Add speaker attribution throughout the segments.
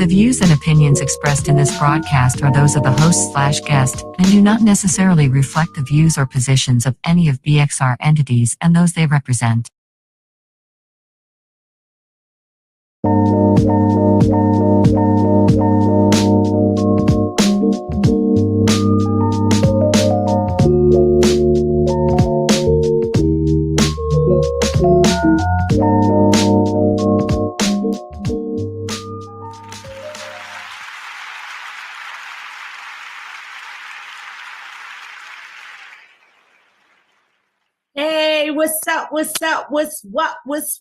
Speaker 1: The views and opinions expressed in this broadcast are those of the host/guest and do not necessarily reflect the views or positions of any of BXR entities and those they represent.
Speaker 2: Hey, what's up? What's up? What's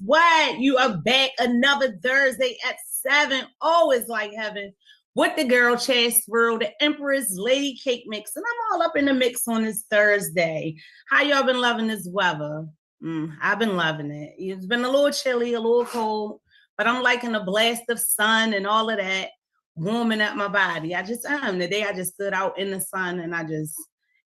Speaker 2: what? You are back another Thursday at 7. Always like heaven with the girl ChasReal, the Empress Lady Cake Mix. And I'm all up in the mix on this Thursday. How y'all been loving this weather? I've been loving it. It's been a little chilly, a little cold, but I'm liking the blast of sun and all of that warming up my body. I just am. Today I just stood out in the sun and I just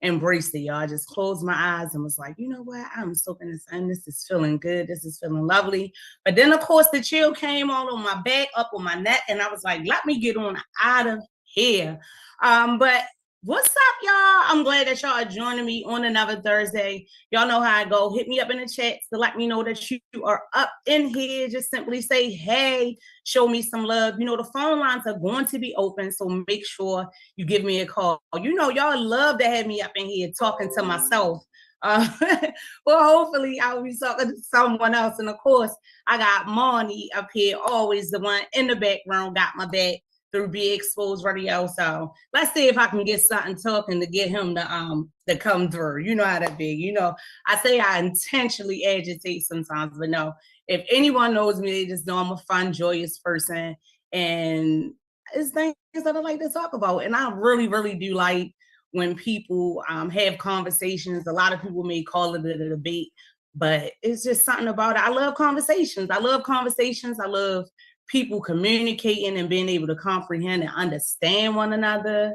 Speaker 2: embraced it, y'all. I just closed my eyes and was like, you know what? I'm soaking the sun. This is feeling good. This is feeling lovely. But then, of course, the chill came all on my back, up on my neck, and I was like, let me get on out of here. But what's up, y'all? I'm glad that y'all are joining me on another Thursday. Y'all know how I go. Hit me up in the chat to let me know that you are up in here. Just simply say, hey, show me some love. You know, the phone lines are going to be open, so make sure you give me a call. You know, y'all love to have me up in here talking to myself. Well, hopefully I'll be talking to someone else. And of course, I got Marnie up here, always the one in the background, got my back through beexposedradio. So let's see if I can get something talking to get him to come through. You know how that be. You know, I say I intentionally agitate sometimes, but no, if anyone knows me, they just know I'm a fun, joyous person. And it's things that I like to talk about. And I really, really do like when people have conversations. A lot of people may call it a debate, but it's just something about it. I love conversations. I love people communicating and being able to comprehend and understand one another.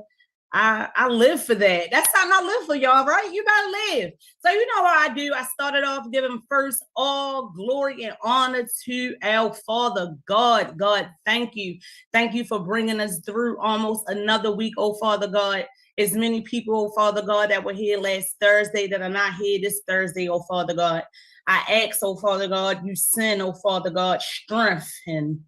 Speaker 2: I live for that. That's something I live for, y'all, right? You gotta live. So you know what I do? I started off giving first all glory and honor to our Father God. God, thank you. Thank you for bringing us through almost another week, oh Father God. As many people, oh Father God, that were here last Thursday that are not here this Thursday, oh Father God. I ask, oh Father God, you send, oh Father God, strength and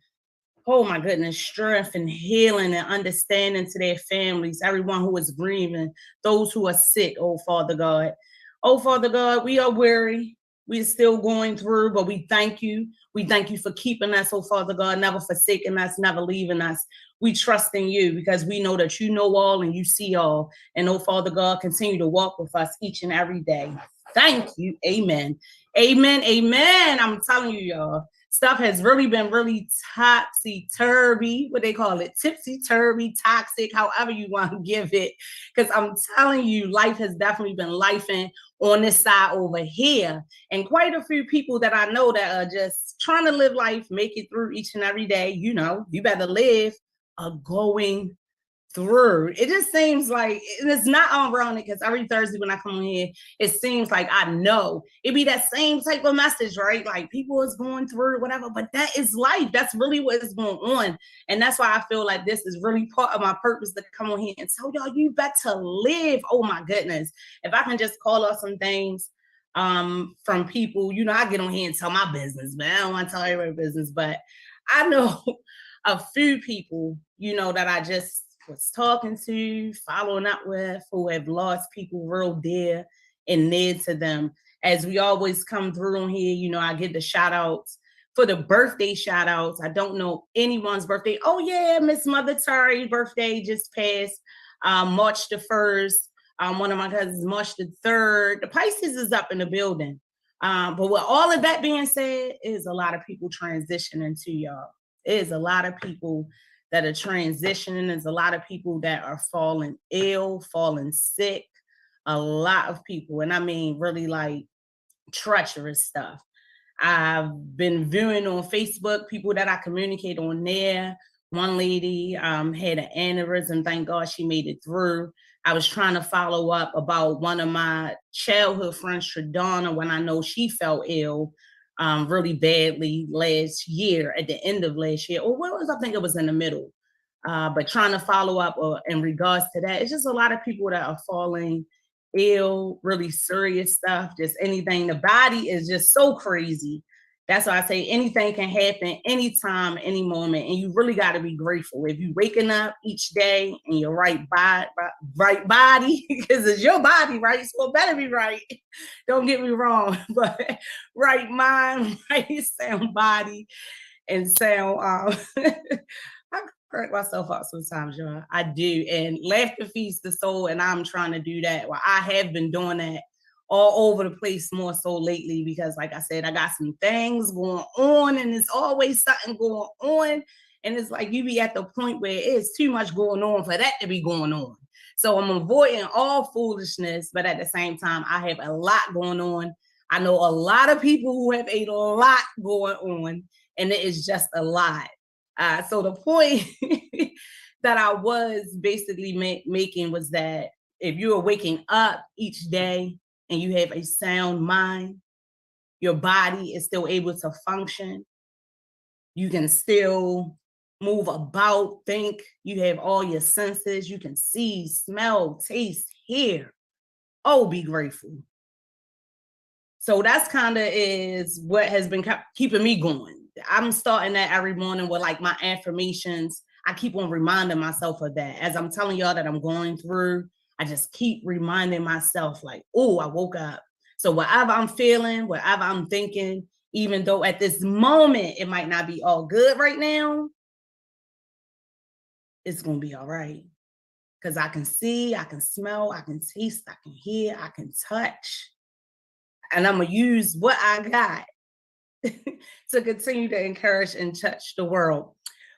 Speaker 2: oh my goodness, strength and healing and understanding to their families, everyone who is grieving, those who are sick, oh Father God. Oh Father God, we are weary. We're still going through, but we thank you. We thank you for keeping us, oh Father God, never forsaking us, never leaving us. We trust in you because we know that you know all and you see all. And oh Father God, continue to walk with us each and every day. Thank you. Amen. Amen. Amen. I'm telling you, y'all. Stuff has really been really topsy-turvy, what they call it, tipsy-turvy, toxic, however you want to give it. Because I'm telling you, life has definitely been lifing on this side over here. And quite a few people that I know that are just trying to live life, make it through each and every day. You know, you better live, are going through. It just seems like, and it's not ironic because every Thursday when I come on here, it seems like I know it be that same type of message, right? Like people is going through whatever, but that is life. That's really what is going on. And that's why I feel like this is really part of my purpose to come on here and tell y'all you better live. Oh my goodness. If I can just call out some things from people, you know, I get on here and tell my business, man. I don't want to tell everybody business, but I know a few people, you know, that I just was talking to, following up with, who have lost people real dear and near to them. As we always come through on here, you know, I get the shout outs for the birthday shout outs. I don't know anyone's birthday. Oh yeah, Miss Mother Tari's birthday just passed March the 1st. One of my cousins, March the 3rd. The Pisces is up in the building. But with all of that being said, is a lot of people transitioning to y'all. It is a lot of people that are transitioning. There's a lot of people that are falling ill, falling sick, a lot of people. And I mean, really like treacherous stuff. I've been viewing on Facebook, people that I communicate on there. One lady had an aneurysm. Thank God she made it through. I was trying to follow up about one of my childhood friends, Tradonna, when I know she fell ill really badly last year, at the end of last year. Or what was, I think it was in the middle. But trying to follow up in regards to that, it's just a lot of people that are falling ill, really serious stuff, just anything. The body is just so crazy. That's why I say anything can happen anytime, any moment, and you really got to be grateful. If you waking up each day in your right body, because it's your body, right? So it better be right. Don't get me wrong, but right mind, right sound body, and sound. I crack myself up sometimes, y'all. I do, and laughter feeds the soul, and I'm trying to do that. Well, I have been doing that all over the place more so lately because, like I said, I got some things going on, and there's always something going on, and it's like you be at the point where it's too much going on for that to be going on. So I'm avoiding all foolishness, but at the same time, I have a lot going on. I know a lot of people who have a lot going on, and it is just a lot. So the point that I was basically making was that if you are waking up each day and you have a sound mind, your body is still able to function. You can still move about, think. You have all your senses. You can see, smell, taste, hear. Oh, be grateful. So that's kind of is what has been keeping me going. I'm starting that every morning with like my affirmations. I keep on reminding myself of that. As I'm telling y'all that I'm going through, I just keep reminding myself like, oh, I woke up. So whatever I'm feeling, whatever I'm thinking, even though at this moment it might not be all good right now, it's going to be all right. Because I can see, I can smell, I can taste, I can hear, I can touch. And I'm going to use what I got to continue to encourage and touch the world.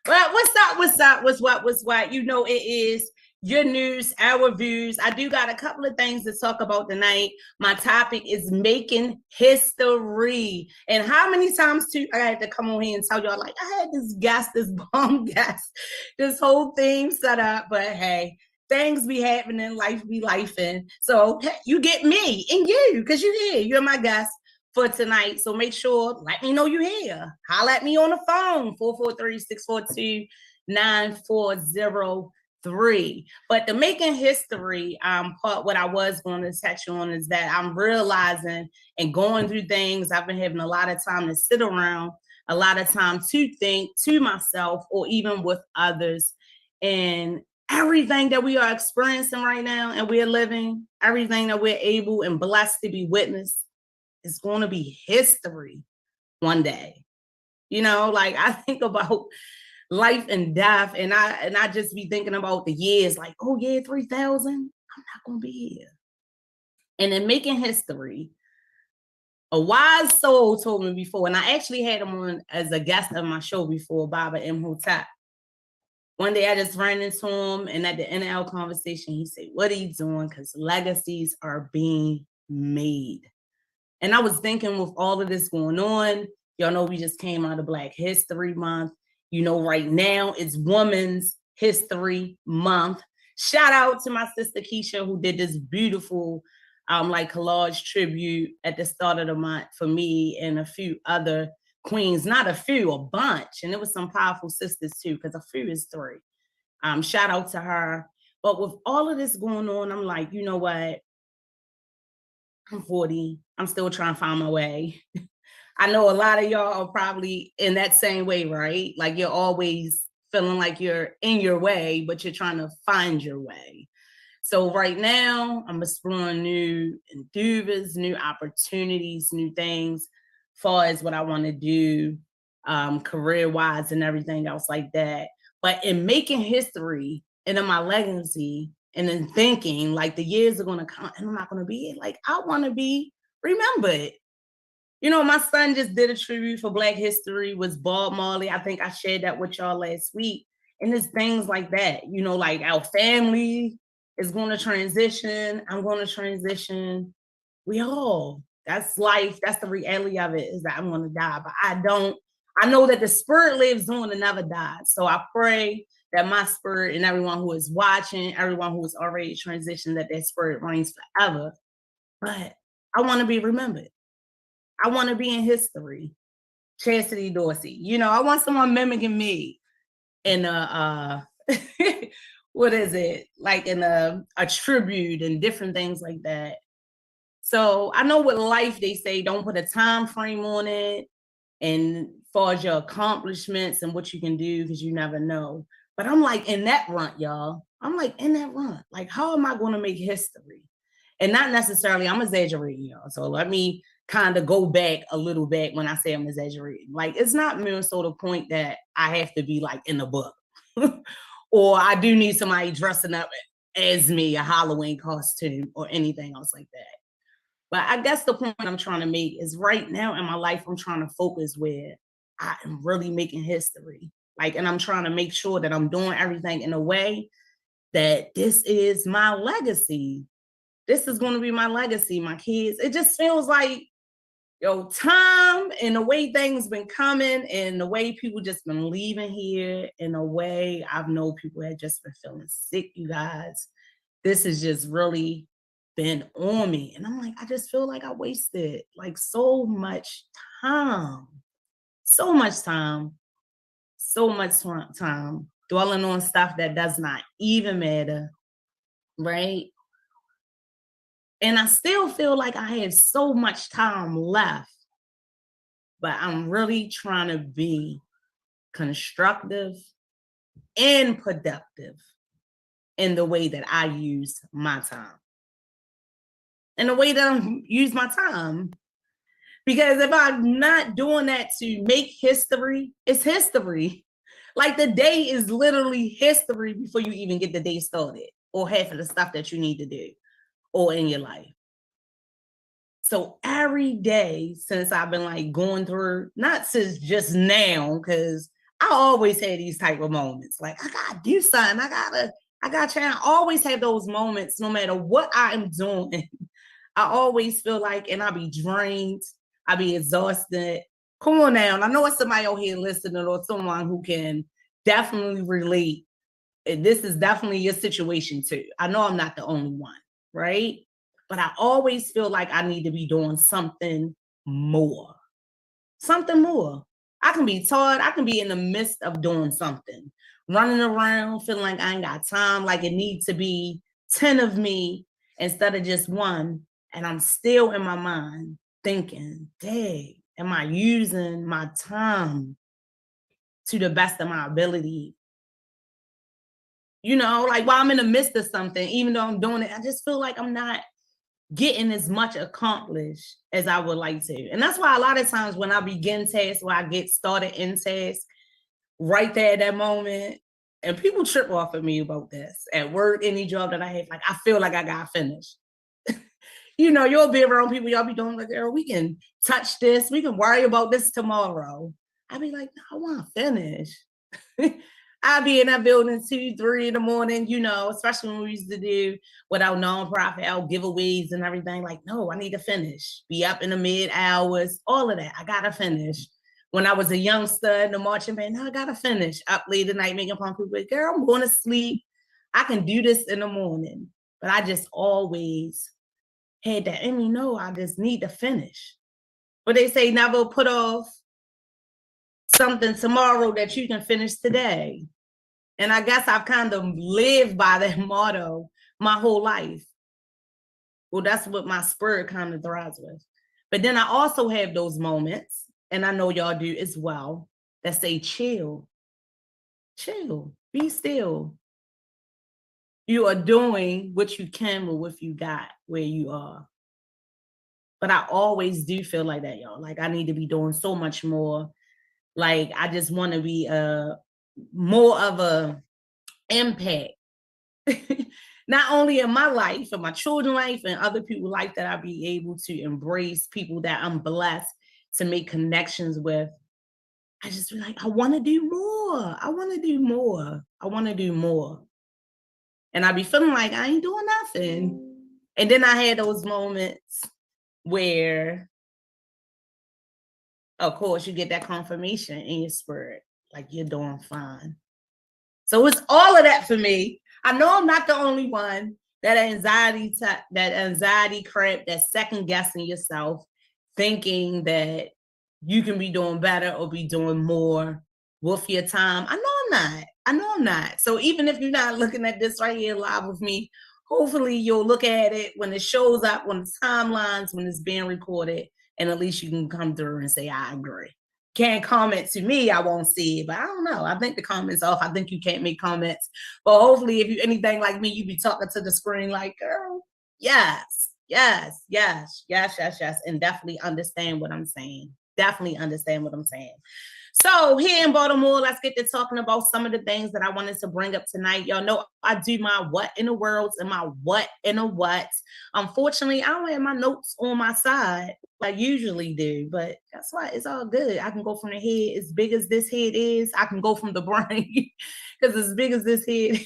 Speaker 2: Well, what's up? What's what? You know, it is your news, our views. I do got a couple of things to talk about tonight. My topic is making history. And how many times too I had to come on here and tell y'all, like, I had this guest, this bomb guest, this whole thing set up, but hey, things be happening, life be lifing. So you get me and you, because you're here. You're my guest for tonight. So make sure, let me know you're here. Holla at me on the phone, 443-642-9403. But the making history part, what I was going to touch on is that I'm realizing and going through things. I've been having a lot of time to sit around, a lot of time to think to myself or even with others. And everything that we are experiencing right now and we're living, everything that we're able and blessed to be witness is going to be history one day. You know, like I think about life and death, and I just be thinking about the years, like, oh yeah, 3,000, I'm not going to be here. And then making history, a wise soul told me before, and I actually had him on as a guest of my show before, Baba Imhotep. One day I just ran into him, and at the end of our conversation, he said, what are you doing? Because legacies are being made. And I was thinking with all of this going on, y'all know we just came out of Black History Month. You know, right now it's Women's History Month. Shout out to my sister Keisha, who did this beautiful like collage tribute at the start of the month for me and a few other queens, not a few, a bunch. And it was some powerful sisters too, because a few is three. Shout out to her. But with all of this going on, I'm like, you know what? I'm 40. I'm still trying to find my way. I know a lot of y'all are probably in that same way, right? Like you're always feeling like you're in your way, but you're trying to find your way. So right now, I'm exploring new endeavors, new opportunities, new things, far as what I want to do, career-wise and everything else like that. But in making history and in my legacy, and then thinking like the years are going to come and I'm not going to be it. Like I want to be remembered. You know, my son just did a tribute for Black History with Bob Marley. I think I shared that with y'all last week. And there's things like that, you know, like our family is going to transition. I'm going to transition. We all, that's life. That's the reality of it, is that I'm going to die. But I know that the spirit lives on and never dies. So I pray that my spirit and everyone who is watching, everyone who is already transitioned, that their spirit reigns forever. But I want to be remembered. I want to be in history. Chastity Dorsey. You know, I want someone mimicking me in a what is it? Like in a tribute and different things like that. So I know with life, they say don't put a time frame on it and far as your accomplishments and what you can do, because you never know. But I'm like in that run, y'all. I'm like in that run. Like, how am I going to make history? And not necessarily, I'm exaggerating, y'all. So let me kind of go back a little bit when I say I'm exaggerating. Like, it's not more so the point that I have to be like in the book, or I do need somebody dressing up as me, a Halloween costume or anything else like that. But I guess the point I'm trying to make is right now in my life, I'm trying to focus where I am really making history. Like, and I'm trying to make sure that I'm doing everything in a way that this is my legacy. This is going to be my legacy, my kids. It just feels like, yo, time and the way things been coming and the way people just been leaving here, in a way I've known people have just been feeling sick, you guys. This has just really been on me. And I'm like, I just feel like I wasted like so much time, so much time, so much time dwelling on stuff that does not even matter, right? And I still feel like I have so much time left, but I'm really trying to be constructive and productive in the way that I use my time. In the way that I use my time. Because if I'm not doing that to make history, it's history. Like the day is literally history before you even get the day started, or half of the stuff that you need to do or in your life. So every day since I've been like going through, not since just now, because I always had these type of moments. Like I gotta do something. I gotta try. I always have those moments no matter what I am doing. I always feel like, and I be drained. I be exhausted. Come on now. I know it's somebody out here listening or someone who can definitely relate. And this is definitely your situation too. I know I'm not the only one, right? But I always feel like I need to be doing something more. Something more. I can be tired. I can be in the midst of doing something, running around, feeling like I ain't got time, like it needs to be 10 of me instead of just one. And I'm still in my mind thinking, dang, am I using my time to the best of my ability? You know, like while I'm in the midst of something, even though I'm doing it, I just feel like I'm not getting as much accomplished as I would like to. And that's why a lot of times when I begin tasks, when I get started in tasks, right there at that moment, and people trip off of me about this at work, any job that I have, like I feel like I got finished. You know, you'll be around people, y'all be doing like, girl, we can touch this, we can worry about this tomorrow. I'd be like, no, I want to finish. I'd be in that building 2, 3 in the morning, you know, especially when we used to do with our nonprofit, our giveaways and everything. Like, no, I need to finish. Be up in the mid hours, all of that. I gotta finish. When I was a youngster in the marching band, no, I gotta finish. Up late at night making fun of people. Girl, I'm going to sleep. I can do this in the morning. But I just always had that in me. No, I just need to finish. But they say never put off something tomorrow that you can finish today. And I guess I've kind of lived by that motto my whole life. Well, that's what my spirit kind of thrives with. But then I also have those moments, and I know y'all do as well, that say chill, chill, be still. You are doing what you can with what you got where you are. But I always do feel like that, y'all. Like I need to be doing so much more. Like I just want to be more of a impact. Not only in my life, in my children's life and other people's life, that I be able to embrace people that I'm blessed to make connections with. I just feel like I want to do more. I want to do more. I want to do more. And I be feeling like I ain't doing nothing. And then I had those moments where, of course, you get that confirmation in your spirit, like you're doing fine. So it's all of that for me. I know I'm not the only one. That anxiety crap, that second guessing yourself, thinking that you can be doing better or be doing more with your time. I know I'm not. So even if you're not looking at this right here live with me, hopefully you'll look at it when it shows up on the timelines, when it's being recorded, and at least you can come through and say, I agree. Can't comment to me, I won't see it, but I don't know. I think the comments off. I think you can't make comments. But hopefully, if you anything like me, you be talking to the screen like, girl, yes, and definitely understand what I'm saying. Definitely understand what I'm saying. So here in Baltimore, let's get to talking about some of the things that I wanted to bring up tonight. Y'all know I do my what in the worlds and my what in a what. Unfortunately, I don't have my notes on my side like I usually do, but that's why it's all good. I can go from the head as big as this head is. I can go from the brain because as big as this head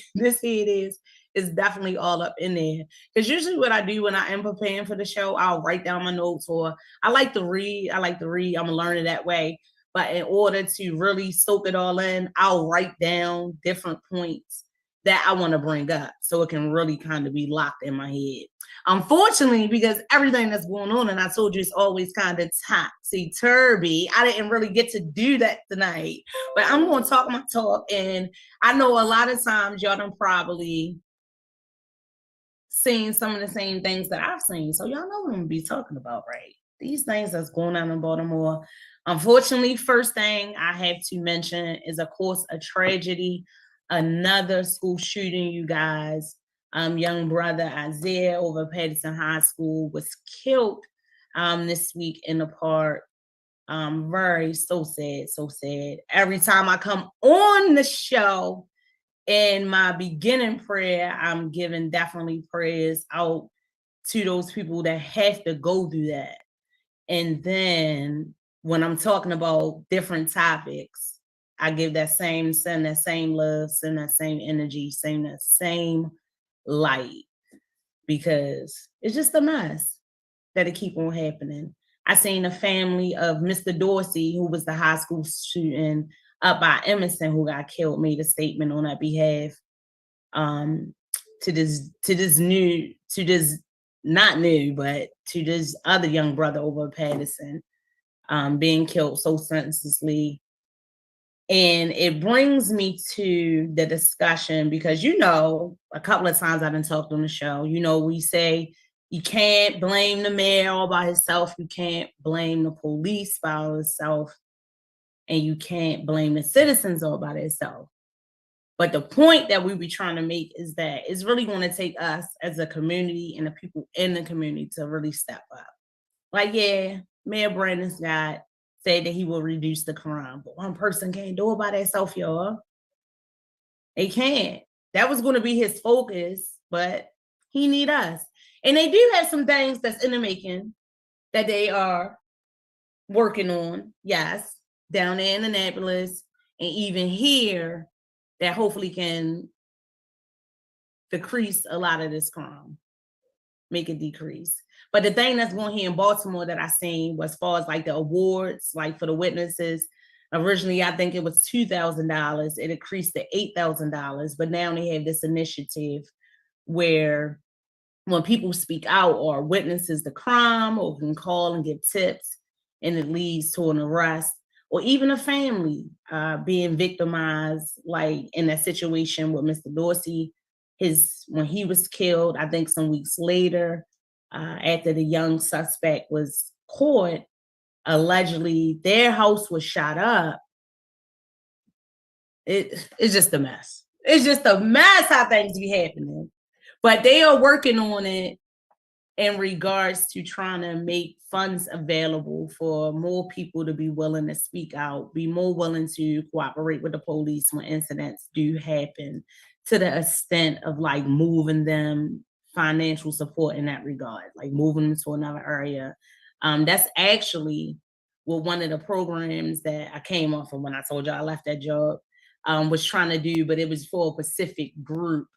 Speaker 2: is definitely all up in there. Because usually what I do when I am preparing for the show, I'll write down my notes, or I like to read. I'm learning that way. But in order to really soak it all in, I'll write down different points that I want to bring up so it can really kind of be locked in my head. Unfortunately, because everything that's going on, and I told you it's always kind of topsy-turvy, I didn't really get to do that tonight. But I'm going to talk my talk, and I know a lot of times y'all done probably seen some of the same things that I've seen. So y'all know what I'm going to be talking about, right? These things that's going on in Baltimore. Unfortunately, first thing I have to mention is, of course, a tragedy. Another school shooting, you guys. Young brother Isaiah over Patterson High School was killed this week in the park. Very so sad. Every time I come on the show, in my beginning prayer, I'm giving definitely prayers out to those people that have to go through that. And then when I'm talking about different topics, I give send that same love, send that same energy, send that same light, because it's just a mess that it keep on happening. I seen a family of Mr. Dorsey, who was the high school student up by Emerson who got killed, made a statement on that behalf to this other young brother over Patterson being killed so senselessly. And it brings me to the discussion because, a couple of times I've been talking on the show, we say you can't blame the mayor all by himself. You can't blame the police by itself. And you can't blame the citizens all by themselves. But the point that we be trying to make is that it's really going to take us as a community and the people in the community to really step up. Like, yeah, Mayor Brandon Scott said that he will reduce the crime, but one person can't do it by themselves, y'all. They can't. That was going to be his focus, but he need us. And they do have some things that's in the making that they are working on, yes, down there in Annapolis and even here, that hopefully can decrease a lot of this crime, make it decrease. But the thing that's going here in Baltimore that I seen was, as far as like the awards, like for the witnesses, originally I think it was $2,000. It increased to $8,000. But now they have this initiative where when people speak out or witnesses the crime or can call and give tips, and it leads to an arrest, or even a family being victimized, like in that situation with Mr. Dorsey, when he was killed, I think some weeks later, after the young suspect was caught, allegedly their house was shot up. It's just a mess. It's just a mess how things be happening. But they are working on it in regards to trying to make funds available for more people to be willing to speak out, be more willing to cooperate with the police when incidents do happen, to the extent of like moving them financial support in that regard, like moving them to another area. That's actually what one of the programs that I came off of when I told you I left that job was trying to do, but it was for a specific group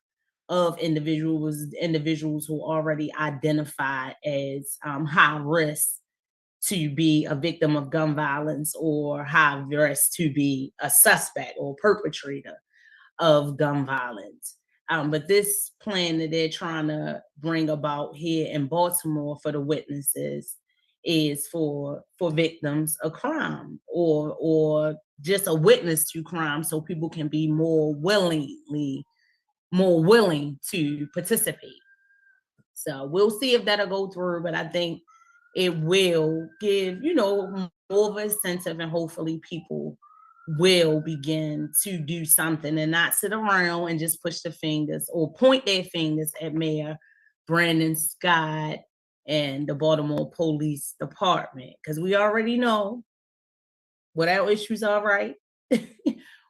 Speaker 2: of individuals who already identified as high risk to be a victim of gun violence, or high risk to be a suspect or perpetrator of gun violence. But this plan that they're trying to bring about here in Baltimore for the witnesses is for victims of crime or just a witness to crime, so people can be more willing to participate. So we'll see if that'll go through, but I think it will give, more of a incentive, and hopefully people will begin to do something and not sit around and just push the fingers or point their fingers at Mayor Brandon Scott and the Baltimore Police Department, because we already know what our issues are, right?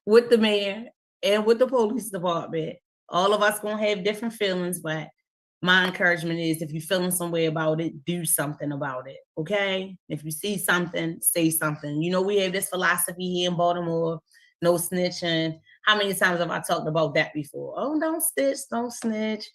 Speaker 2: With the mayor and with the police department. All of us gonna have different feelings, but my encouragement is, if you're feeling some way about it, do something about it, okay? If you see something, say something. We have this philosophy here in Baltimore, no snitching. How many times have I talked about that before? Oh, don't snitch,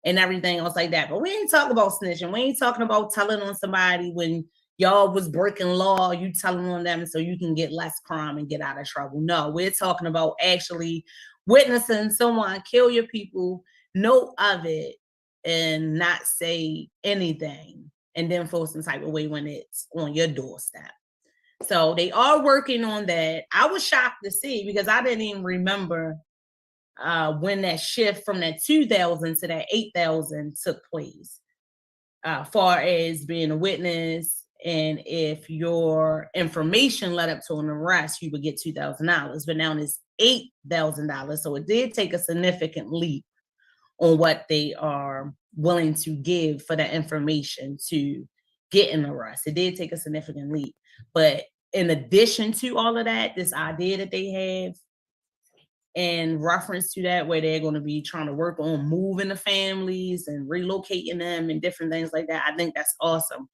Speaker 2: and everything else like that. But we ain't talking about snitching. We ain't talking about telling on somebody when y'all was breaking law, you telling on them so you can get less crime and get out of trouble. No, we're talking about actually witnessing someone kill your people, know of it, and not say anything, and then feel some type of way when it's on your doorstep. So they are working on that. I was shocked to see, because I didn't even remember when that shift from that 2,000 to that 8,000 took place, far as being a witness. And if your information led up to an arrest, you would get $2,000, but now it's $8,000. So it did take a significant leap on what they are willing to give for that information to get an arrest. It did take a significant leap. But in addition to all of that, this idea that they have in reference to that, where they're going to be trying to work on moving the families and relocating them and different things like that, I think that's awesome.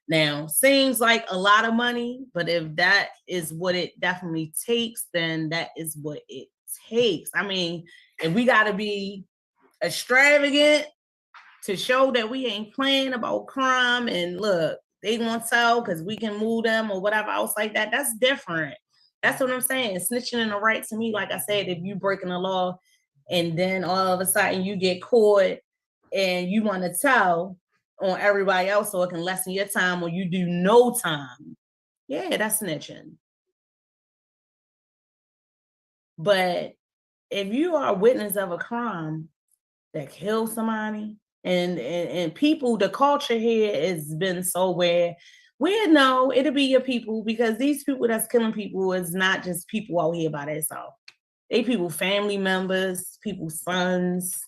Speaker 2: Now, seems like a lot of money, but if that is what it definitely takes, then that is what it takes. I mean, if we got to be extravagant to show that we ain't playing about crime, and look, they gonna tell because we can move them or whatever else like that, that's different. That's what I'm saying. Snitching in the right, to me, like I said, if you breaking the law and then all of a sudden you get caught and you want to tell on everybody else so it can lessen your time, or you do no time, yeah, that's snitching. But if you are a witness of a crime that kills somebody, and people, the culture here has been so where we know it'll be your people, because these people that's killing people is not just people out here by themselves. They people, family members, people's sons,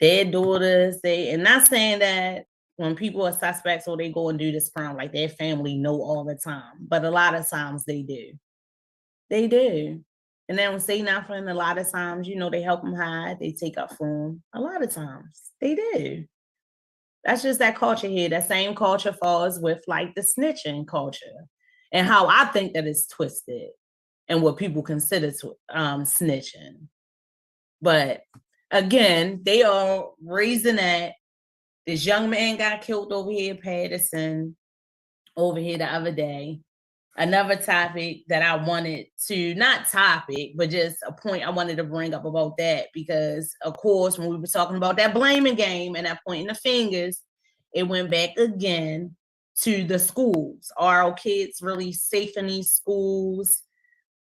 Speaker 2: their daughters. And not saying that when people are suspects or they go and do this crime, like their family know all the time, but a lot of times they do. They do. And they don't say nothing. A lot of times, they help them hide. They take up for them. A lot of times they do. That's just that culture here. That same culture falls with like the snitching culture, and how I think that it's twisted and what people consider snitching. But again, they are raising that. This young man got killed over here, Patterson, over here the other day. Another topic that I wanted to, not topic, but just a point I wanted to bring up about that, because of course, when we were talking about that blaming game and that pointing the fingers, it went back again to the schools. Are our kids really safe in these schools?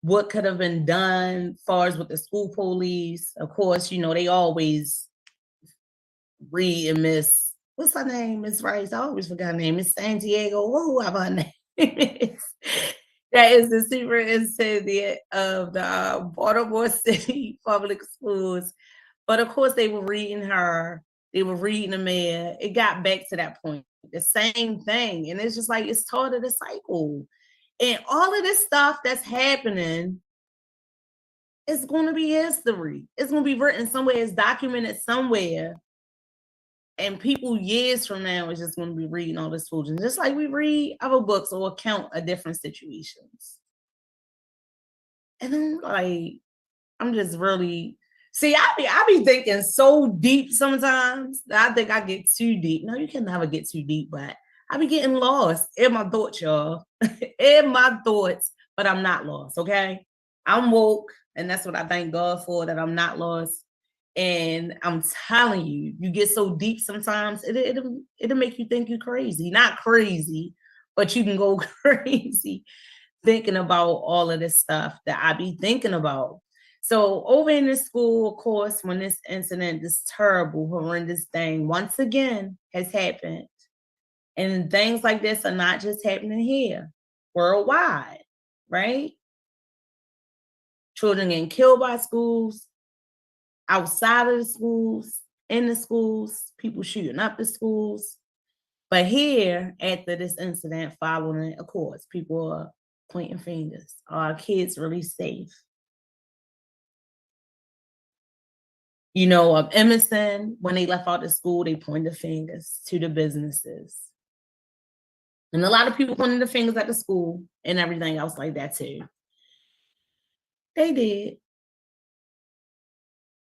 Speaker 2: What could have been done as far as with the school police? Of course, they always read and miss, what's her name? Miss Rice. I always forgot her name. Miss Santiago, whoever her name is. That is the superintendent of the Baltimore City Public Schools. But of course, they were reading her. They were reading the mayor. It got back to that point. The same thing. And it's just like, it's started a cycle. And all of this stuff that's happening is going to be history. It's going to be written somewhere. It's documented somewhere. And people years from now is just going to be reading all this foolishness, just like we read other books or account of different situations. And then, like, I'm just really, see, I be thinking so deep sometimes that I think I get too deep. No, you can never get too deep, but I be getting lost in my thoughts, y'all. In my thoughts, but I'm not lost, okay? I'm woke, and that's what I thank God for, that I'm not lost. And I'm telling you, you get so deep sometimes, it'll make you think you're crazy. Not crazy, but you can go crazy thinking about all of this stuff that I be thinking about. So over in this school, of course, when this incident, this terrible, horrendous thing once again has happened, and things like this are not just happening here, worldwide, right? Children getting killed by schools, outside of the schools, in the schools, people shooting up the schools. But here, after this incident, following it, of course, people are pointing fingers. Are our kids really safe? You know, of Emerson, when they left out of school, they pointed fingers to the businesses. And a lot of people pointed the fingers at the school and everything else like that too. They did.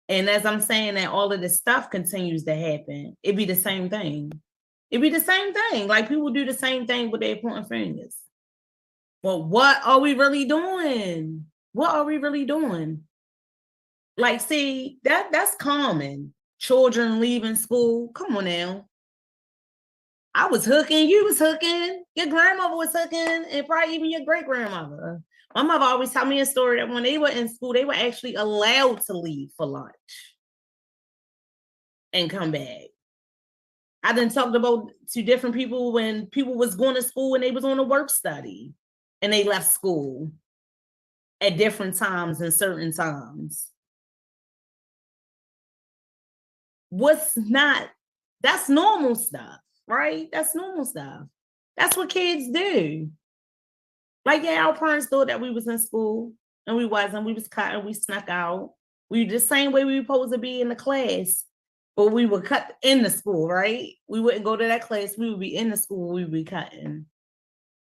Speaker 2: And as I'm saying that all of this stuff continues to happen, it'd be the same thing. It'd be the same thing. Like people do the same thing with their pointing fingers. But what are we really doing? What are we really doing? Like, see, that's common. Children leaving school. Come on now. I was hooking, you was hooking, your grandmother was hooking, and probably even your great grandmother. My mother always told me a story that when they were in school, they were actually allowed to leave for lunch and come back. I done talked about to different people when people was going to school and they was on a work study and they left school at different times and certain times. That's normal stuff, right? That's normal stuff. That's what kids do. Like, yeah, our parents thought that we was in school and we wasn't. We was cut and we snuck out. We the same way we were supposed to be in the class, but we were cut in the school, right? We wouldn't go to that class. We would be in the school. We would be cutting.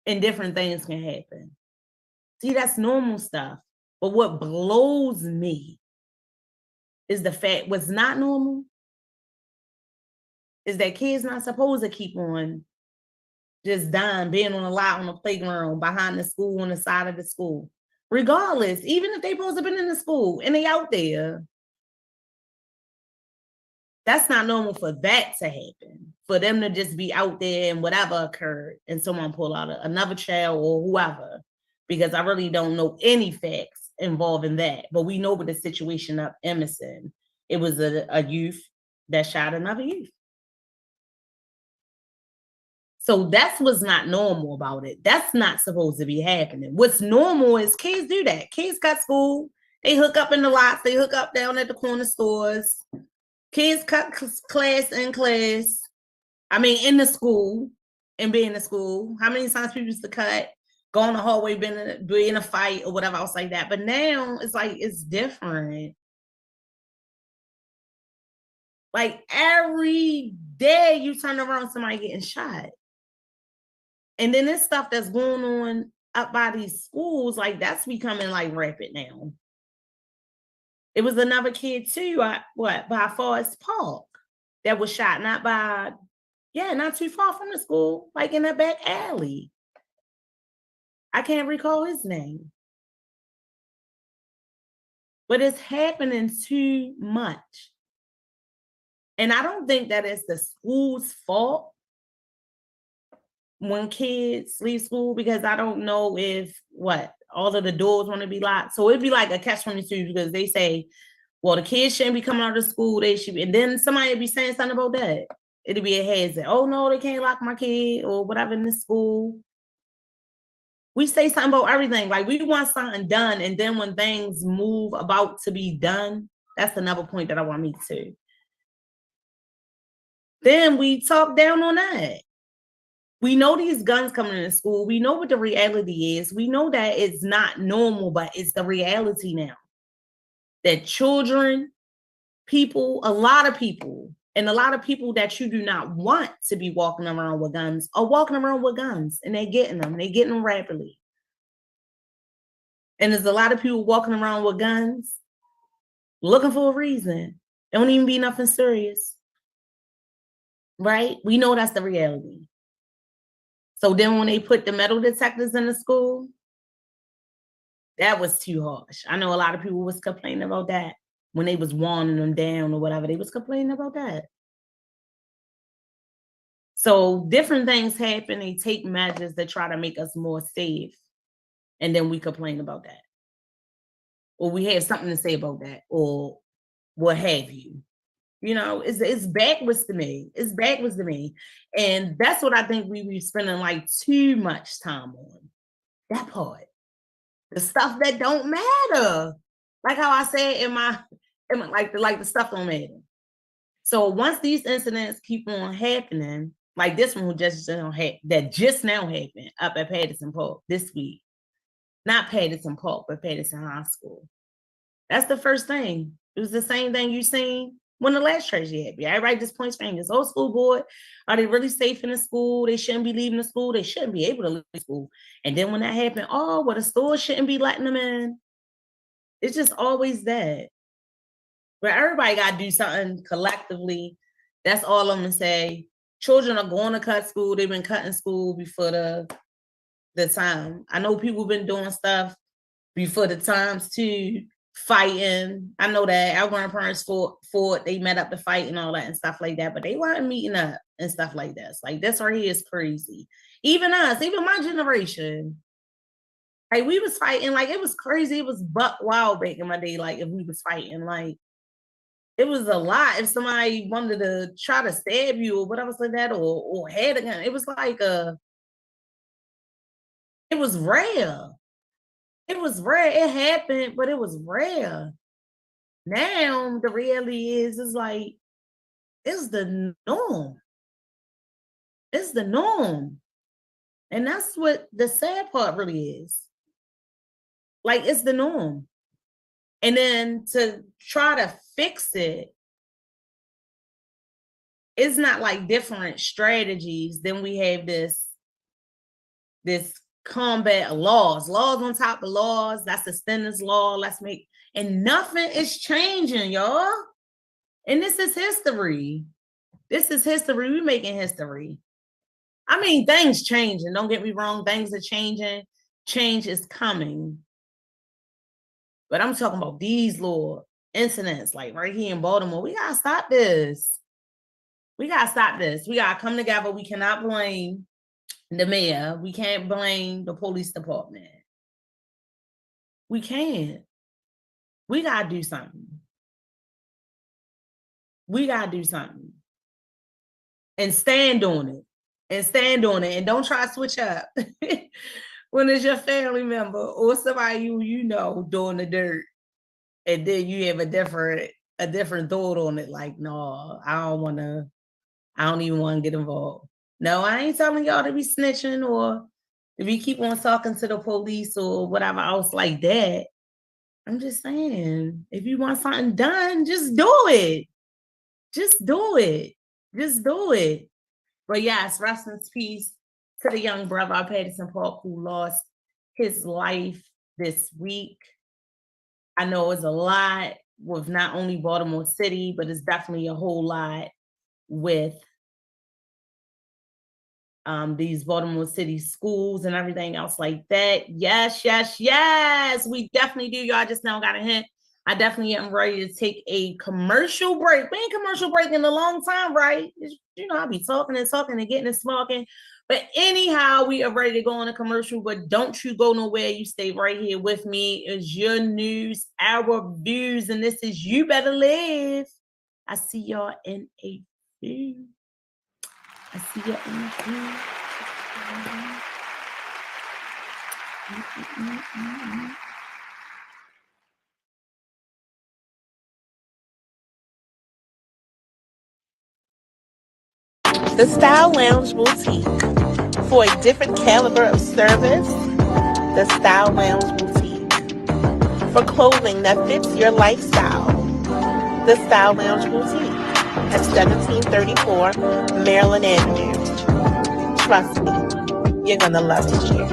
Speaker 2: And different things can happen. See, that's normal stuff. But what blows me is the fact what's not normal is that kids not supposed to keep on just dying, being on a lot on the playground, behind the school, on the side of the school. Regardless, even if they supposed to have been in the school and they out there, that's not normal for that to happen. For them to just be out there and whatever occurred and someone pull out another child or whoever, because I really don't know any facts involving that. But we know with the situation of Emerson, it was a youth that shot another youth. So that's what's not normal about it. That's not supposed to be happening. What's normal is kids do that. Kids cut school. They hook up in the lots. They hook up down at the corner stores. Kids cut class in class. I mean, in the school and be in the school. How many times people used to cut, go in the hallway, be in a fight or whatever else like that. But now it's like, it's different. Like every day you turn around, somebody getting shot. And then this stuff that's going on up by these schools, like that's becoming like rapid now. It was another kid too, by Forest Park that was shot, not too far from the school, like in the back alley. I can't recall his name. But it's happening too much. And I don't think that it's the school's fault when kids leave school, because I don't know if all of the doors want to be locked. So it'd be like a catch-22 because they say, well, the kids shouldn't be coming out of school. They should be, and then somebody would be saying something about that. It'd be a hazard. Oh no, they can't lock my kid or whatever in the school. We say something about everything. Like we want something done, and then when things move about to be done, that's another point that I want to make too. Then we talk down on that. We know these guns coming into school. We know what the reality is. We know that it's not normal, but it's the reality now. That children, people, a lot of people that you do not want to be walking around with guns are walking around with guns, and they're getting them. They're getting them rapidly. And there's a lot of people walking around with guns looking for a reason. It don't even be nothing serious. Right? We know that's the reality. So then when they put the metal detectors in the school, that was too harsh. I know a lot of people was complaining about that. when they was warning them down or whatever, they was complaining about that. So different things happen. They take measures that try to make us more safe. And then we complain about that. Or we have something to say about that, or what have you. You know, it's backwards to me. It's backwards to me. And that's what I think we be spending like too much time on. That part. The stuff that don't matter. Like how I said in my like the stuff don't matter. So once these incidents keep on happening, like this one who just now happened up at Patterson Park this week. Not Patterson Park, but Patterson High School. That's the first thing. It was the same thing you seen when the last tragedy happened. Everybody just points fingers. Oh, school board, are they really safe in the school? They shouldn't be leaving the school. They shouldn't be able to leave the school. And then when that happened, oh, well, the store shouldn't be letting them in. It's just always that. But everybody got to do something collectively. That's all I'm going to say. Children are going to cut school. They've been cutting school before the time. I know people have been doing stuff before the times too, fighting. I know that our grandparents fought, they met up to fight and all that and stuff like that, but they weren't meeting up and stuff like this. Like this right here is crazy. Even us, even my generation. Like we was fighting, like it was crazy. It was buck wild back in my day. Like if we was fighting, like it was a lot. If somebody wanted to try to stab you or whatever like that, or had a gun, it was like it was rare. It was rare. It happened, but it was rare. Now the reality is like it's the norm. It's the norm. And that's what the sad part really is. Like it's the norm. And then to try to fix it, it's not like different strategies. Then we have this combat laws on top of laws. That's the stimulus law. And nothing is changing, y'all. And this is history. This is history. We're making history. I mean, things changing. Don't get me wrong. Things are changing. Change is coming. But I'm talking about these little incidents, like right here in Baltimore. We got to stop this. We got to stop this. We got to come together. We cannot blame the mayor. We can't blame the police department. We can't. We got to do something. We got to do something. And stand on it. And don't try to switch up when it's your family member or somebody you know doing the dirt. And then you have a different thought on it. Like, no, I don't even want to get involved. No, I ain't telling y'all to be snitching or to be keep on talking to the police or whatever else like that. I'm just saying, if you want something done, just do it. Just do it. Just do it. But yes, rest in peace to the young brother of Patterson Park who lost his life this week. I know it's a lot with not only Baltimore City, but it's definitely a whole lot with these Baltimore City schools and everything else like that. Yes, yes, yes. We definitely do. Y'all just now got a hint. I definitely am ready to take a commercial break. We ain't commercial break in a long time, right? You know, I'll be talking and getting and smoking. But anyhow, we are ready to go on a commercial, but don't you go nowhere. You stay right here with me. It's your news, our views, and this is You Better Live. I see y'all in a few. I see y'all in a few.
Speaker 3: The Style Lounge Boutique. For a different caliber of service, the Style Lounge Boutique. For clothing that fits your lifestyle, the Style Lounge Boutique at 1734 Maryland Avenue. Trust me, you're gonna love it here.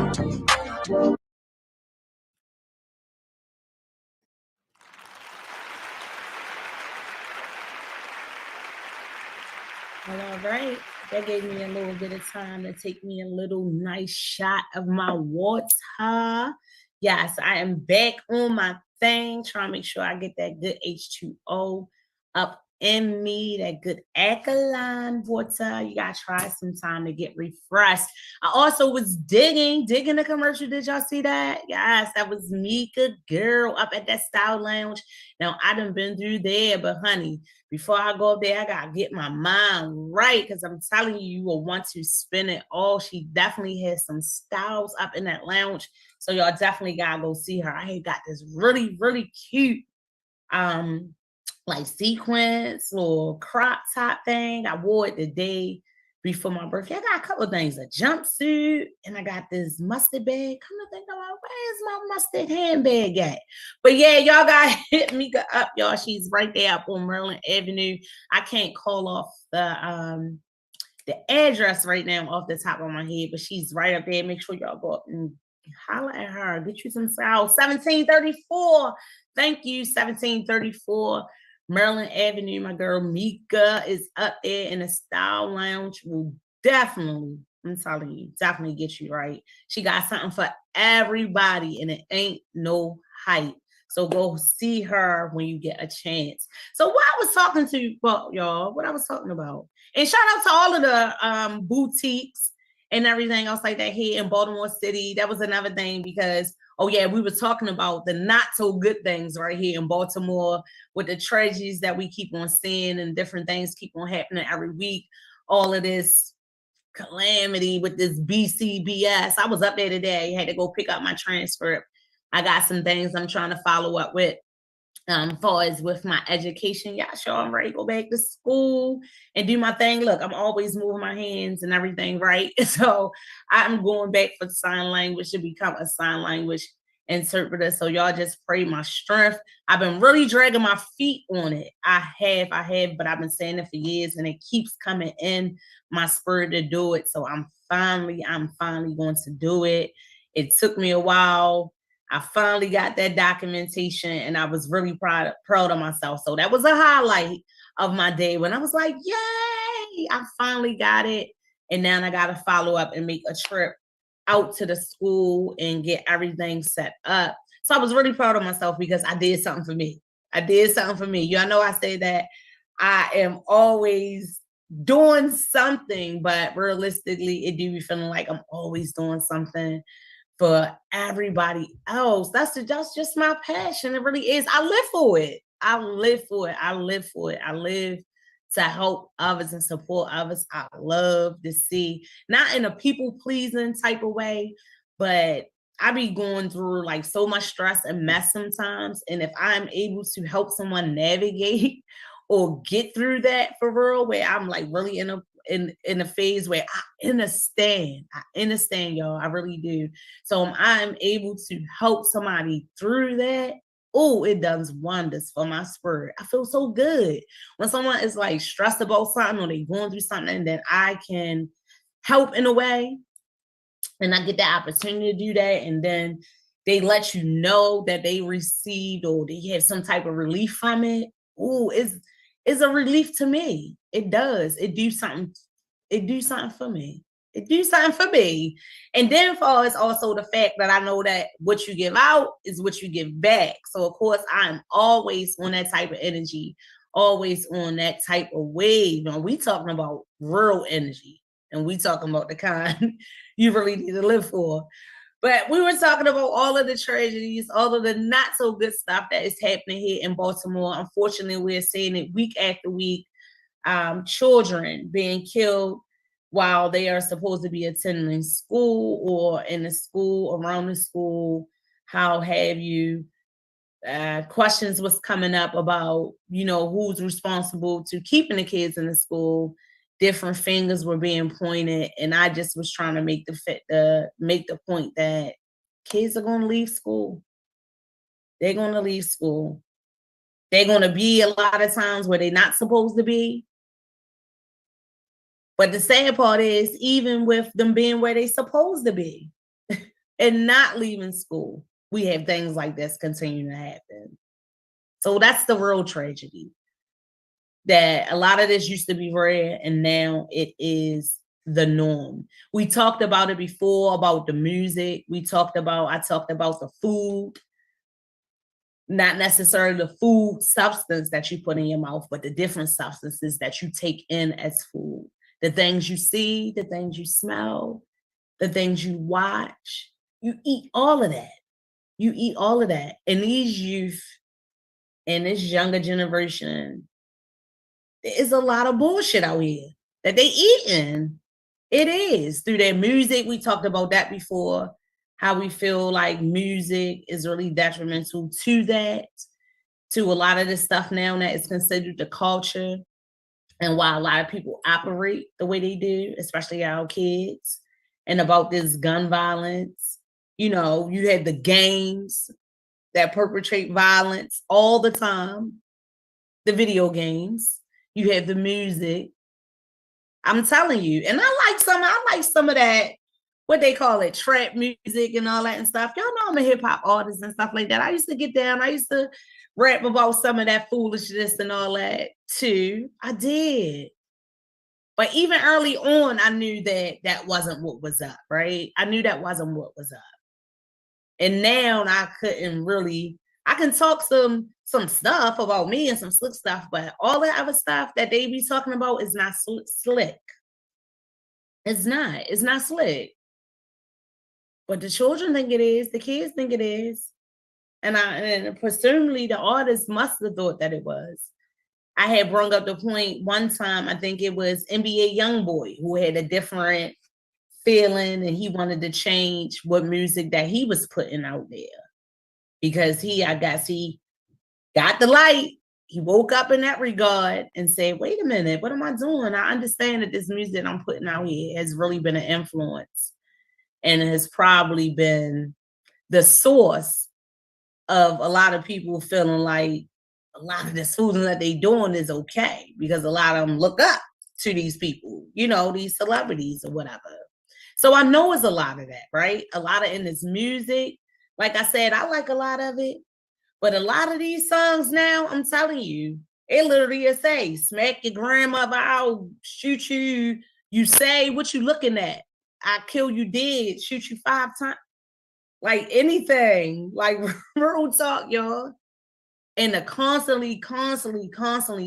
Speaker 2: Well, all right. That gave me a little bit of time to take me a little nice shot of my water. Yes, I am back on my thing, trying to make sure I get that good H2O up in me, that good alkaline water. You gotta try some time to get refreshed. I also was digging the commercial. Did y'all see that? Yes, that was Mika girl up at that Style Lounge. Now I done been through there, but honey, before I go up there, I gotta get my mind right, because I'm telling you, you will want to spin it all. She definitely has some styles up in that lounge, so y'all definitely gotta go see her. I got this really, really cute like sequence or crop top thing. I wore it the day before my birthday. I got a couple of things, a jumpsuit, and I got this mustard bag. Come to think about, where's my mustard handbag at? But yeah, y'all gotta hit Mika up, y'all. She's right there up on Maryland Avenue. I can't call off the address right now off the top of my head, but she's right up there. Make sure y'all go up and holler at her. Get you some style. 1734. Thank you, 1734. Maryland Avenue. My girl Mika is up there in the Style Lounge. Will definitely, I'm telling you, definitely get you right. She got something for everybody, and it ain't no hype. So go see her when you get a chance. So what I was talking to, well, y'all, what I was talking about. And shout out to all of the boutiques and everything else like that here in Baltimore City. That was another thing because, oh yeah, we were talking about the not so good things right here in Baltimore with the tragedies that we keep on seeing and different things keep on happening every week. All of this calamity with this BCBS. I was up there today, had to go pick up my transcript. I got some things I'm trying to follow up with. Far as with my education, yeah, sure, I'm ready to go back to school and do my thing. Look, I'm always moving my hands and everything, right? So I'm going back for sign language to become a sign language interpreter. So y'all just pray my strength. I've been really dragging my feet on it. I have, but I've been saying it for years, and it keeps coming in my spirit to do it. So I'm finally going to do it. It took me a while. I finally got that documentation, and I was really proud of myself. So that was a highlight of my day when I was like, yay, I finally got it. And now I got to follow up and make a trip out to the school and get everything set up. So I was really proud of myself because I did something for me. Y'all know I say that I am always doing something, but realistically, it do be feeling like I'm always doing something for everybody else. That's just my passion. It really is. I live for it. I live to help others and support others. I love to see, not in a people pleasing type of way, but I be going through like so much stress and mess sometimes. And if I'm able to help someone navigate or get through that for real, where I'm like really in a phase where I understand y'all, I really do. So I'm able to help somebody through that. Oh, it does wonders for my spirit. I feel so good when someone is like stressed about something or they going through something, and then I can help in a way, and I get the opportunity to do that, and then they let you know that they received or they have some type of relief from it. Oh, it's a relief to me. It does. It do something for me. And then for us also the fact that I know that what you give out is what you give back. So of course I'm always on that type of energy, always on that type of wave. And we talking about real energy, and we talking about the kind you really need to live for. But we were talking about all of the tragedies, all of the not so good stuff that is happening here in Baltimore. Unfortunately, we're seeing it week after week. Children being killed while they are supposed to be attending school or in the school, around the school, how have you. Questions was coming up about, who's responsible to keeping the kids in the school. Different fingers were being pointed, and I just was trying to make the point that kids are going to leave school. They're going to leave school. They're going to be a lot of times where they're not supposed to be. But the sad part is, even with them being where they're supposed to be and not leaving school, we have things like this continuing to happen. So that's the real tragedy. That a lot of this used to be rare, and now it is the norm. We talked about it before, about the music. I talked about the food. not necessarily the food substance that you put in your mouth, but the different substances that you take in as food. The things you see, the things you smell, the things you watch. You eat all of that. You eat all of that. And these youth and this younger generation, there is a lot of bullshit out here that they eating. It is through their music. We talked about that before, how we feel like music is really detrimental to that, to a lot of the stuff now that is considered the culture, and why a lot of people operate the way they do, especially our kids, and about this gun violence. You know, you have the games that perpetrate violence all the time, the video games, you have the music. I'm telling you, and I like some of that, what they call it, trap music and all that and stuff. Y'all know I'm a hip hop artist and stuff like that. I used to get down. I used to rap about some of that foolishness and all that too. I did. But even early on, I knew that that wasn't what was up, right? I knew that wasn't what was up. And now I couldn't really, I can talk some stuff about me and some slick stuff, but all the other stuff that they be talking about is not slick. It's not slick. But the children think it is, the kids think it is. And presumably the artist must have thought that it was. I had brought up the point one time, I think it was NBA YoungBoy, who had a different feeling and he wanted to change what music that he was putting out there. Because I guess he got the light. He woke up in that regard and said, wait a minute, what am I doing? I understand that this music I'm putting out here has really been an influence and has probably been the source of a lot of people feeling like a lot of this fooling that they doing is okay, because a lot of them look up to these people, you know, these celebrities or whatever. So I know it's a lot of that, right? A lot of in this music. Like I said, I like a lot of it. But a lot of these songs now, I'm telling you, it literally is say, smack your grandmother, I'll shoot you. You say, what you looking at? I kill you dead, shoot you 5 times. Like anything, like real talk, y'all. And to constantly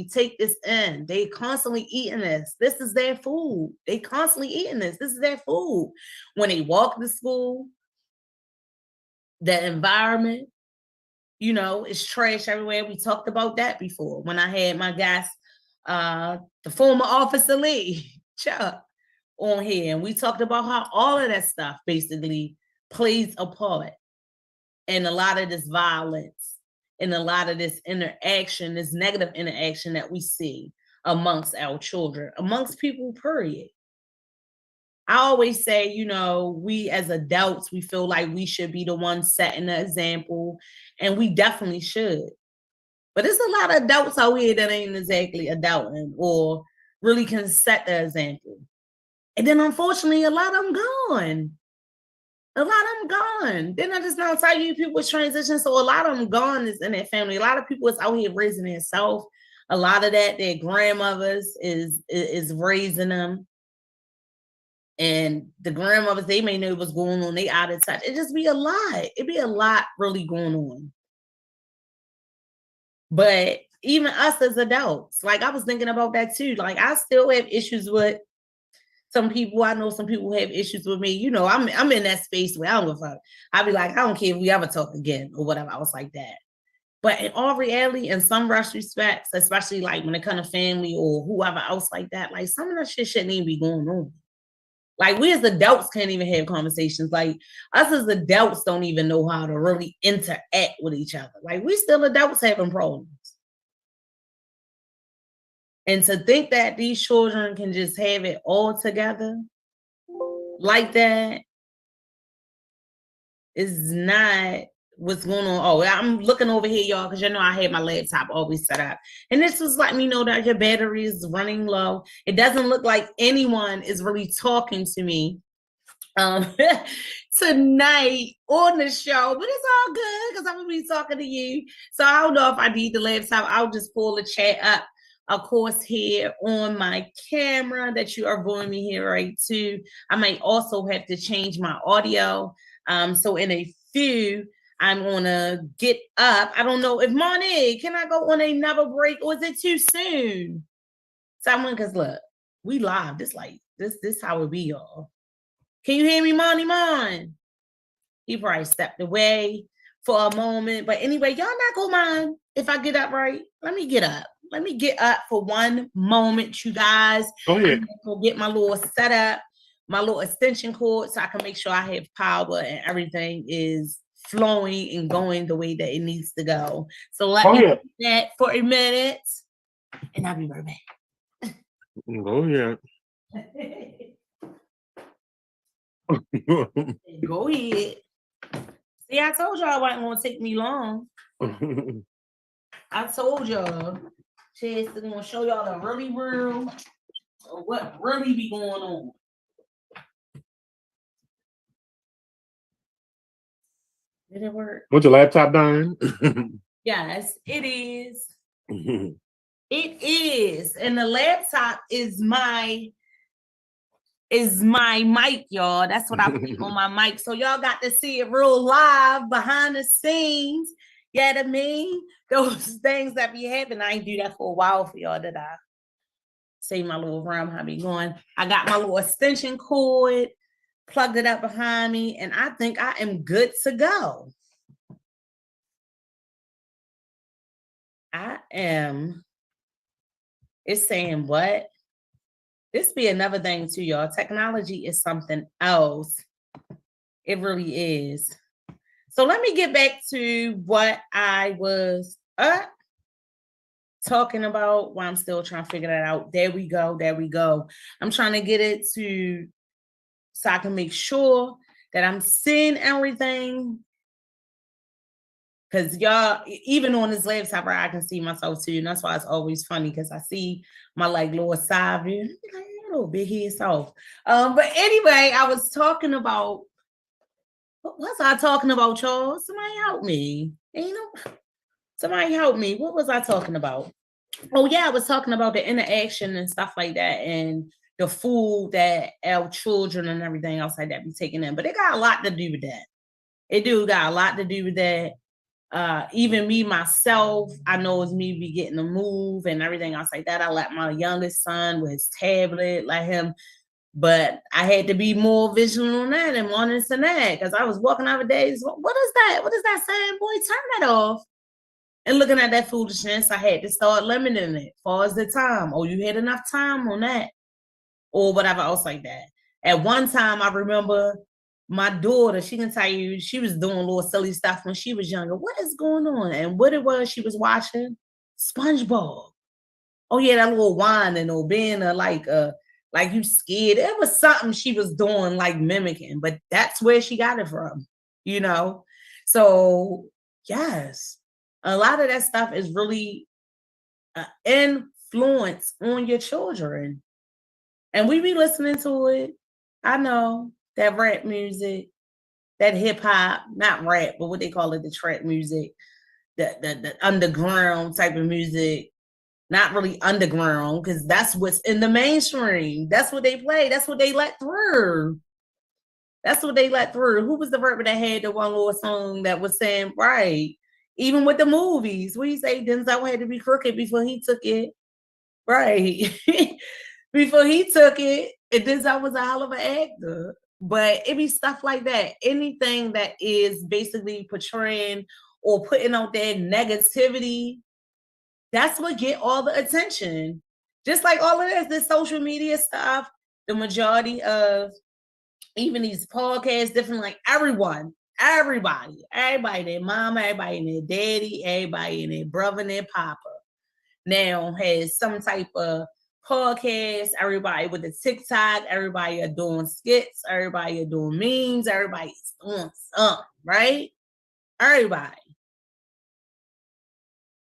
Speaker 2: take this in. They constantly eating this. This is their food. They constantly eating this. This is their food. When they walk to school, the environment, you know, it's trash everywhere. We talked about that before. When I had my guest, the former Officer Lee, Chuck, on here. And we talked about how all of that stuff basically plays a part in a lot of this violence and a lot of this interaction, this negative interaction that we see amongst our children, amongst people, period. I always say, you know, we as adults, we feel like we should be the ones setting the example, and we definitely should. But there's a lot of adults out here that ain't exactly adulting or really can set the example. And then unfortunately, a lot of them gone. A lot of them gone. Then I just not tell you people with transition. So a lot of them gone is in their family. A lot of people is out here raising themselves. A lot of that, their grandmothers is raising them. And the grandmothers, they may know what's going on. They out of touch. It just be a lot. It be a lot really going on. But even us as adults, like I was thinking about that too. Like I still have issues with some people. I know some people have issues with me. You know, I'm in that space where I don't give a fuck. I'll be like, I don't care if we ever talk again or whatever. I was like that. But in all reality, in some respects, especially like when it comes to family or whoever else like that, like some of that shit shouldn't even be going on. Like we as adults can't even have conversations. Like us as adults don't even know how to really interact with each other. Like we still adults having problems. And to think that these children can just have it all together like that is not what's going on. Oh, I'm looking over here, y'all, because you know I had my laptop always set up. And this was letting me know that your battery is running low. It doesn't look like anyone is really talking to me tonight on the show, but it's all good because I'm going to be talking to you. So I don't know if I need the laptop. I'll just pull the chat up, of course, here on my camera that you are viewing me here right too. I might also have to change my audio. So in a few, I'm gonna get up. I don't know if Monty, can I go on another break or is it too soon? Someone, because look, we live. This how it be, y'all. Can you hear me, Monty Mon? He probably stepped away for a moment. But anyway, y'all not gonna mind if I get up right. Let me get up. Let me get up for one moment, you guys.
Speaker 4: Go ahead.
Speaker 2: I'm gonna get my little setup, my little extension cord, so I can make sure I have power and everything is flowing and going the way that it needs to go. So let me do that for a minute, and I'll be right back.
Speaker 4: Go ahead.
Speaker 2: Go ahead. See, I told y'all it wasn't gonna take me long. I told y'all. Chaz is gonna show y'all the really real or what really be going on. Did it work?
Speaker 4: What's your laptop dying?
Speaker 2: Yes, it is. It is. And the laptop is my mic, y'all. That's what I put on my mic. So y'all got to see it real live behind the scenes. You know what I mean? Those things that be happening. I ain't do that for a while for y'all, did I? See my little room, how be going. I got my little extension cord, plugged it up behind me, and I think I am good to go. I am. It's saying what? This be another thing too, y'all. Technology is something else. It really is. So let me get back to what I was talking about while I'm still trying to figure that out. There we go. There we go. I'm trying to get it to so I can make sure that I'm seeing everything. Because y'all, even on this laptop, I can see myself too. And that's why it's always funny because I see my like little side view. Like, a little big head soft. But anyway, I was talking about, what was I talking about, y'all? Somebody help me. Somebody help me. What was I talking about? Oh, yeah, I was talking about the interaction and stuff like that and the food that our children and everything else like that be taking in. But it got a lot to do with that. It do got a lot to do with that. Even me myself, I know it's me be getting to move and everything else like that. I let my youngest son with his tablet, let him, but I had to be more vigilant on that and monitoring that because I was walking over days. What is that? What is that saying? Boy, turn that off. And looking at that foolishness, I had to start limiting it. Far as the time. Oh, you had enough time on that. Or whatever else like that. At one time, I remember my daughter, she can tell you, she was doing little silly stuff when she was younger. What is going on? And what it was, she was watching SpongeBob. Oh yeah, that little whining or being like you scared. It was something she was doing, like mimicking, but that's where she got it from, you know? So yes, a lot of that stuff is really influence on your children. And we be listening to it. I know that rap music, that hip hop, not rap, but what they call it, the trap music, the underground type of music, not really underground, because that's what's in the mainstream. That's what they play. That's what they let through. That's what they let through. Who was the rapper that had the one little song that was saying, right? Even with the movies, we say Denzel had to be crooked before he took it. Right. Before he took it, Denzel was a hell of an actor. But it be stuff like that. Anything that is basically portraying or putting out there negativity, that's what get all the attention. Just like all of this social media stuff, the majority of even these podcasts, different, like everybody, their mama, everybody and their daddy, everybody and their brother and their papa now has some type of podcast. Everybody with the TikTok, everybody are doing skits, everybody are doing memes, everybody's doing something, right? Everybody.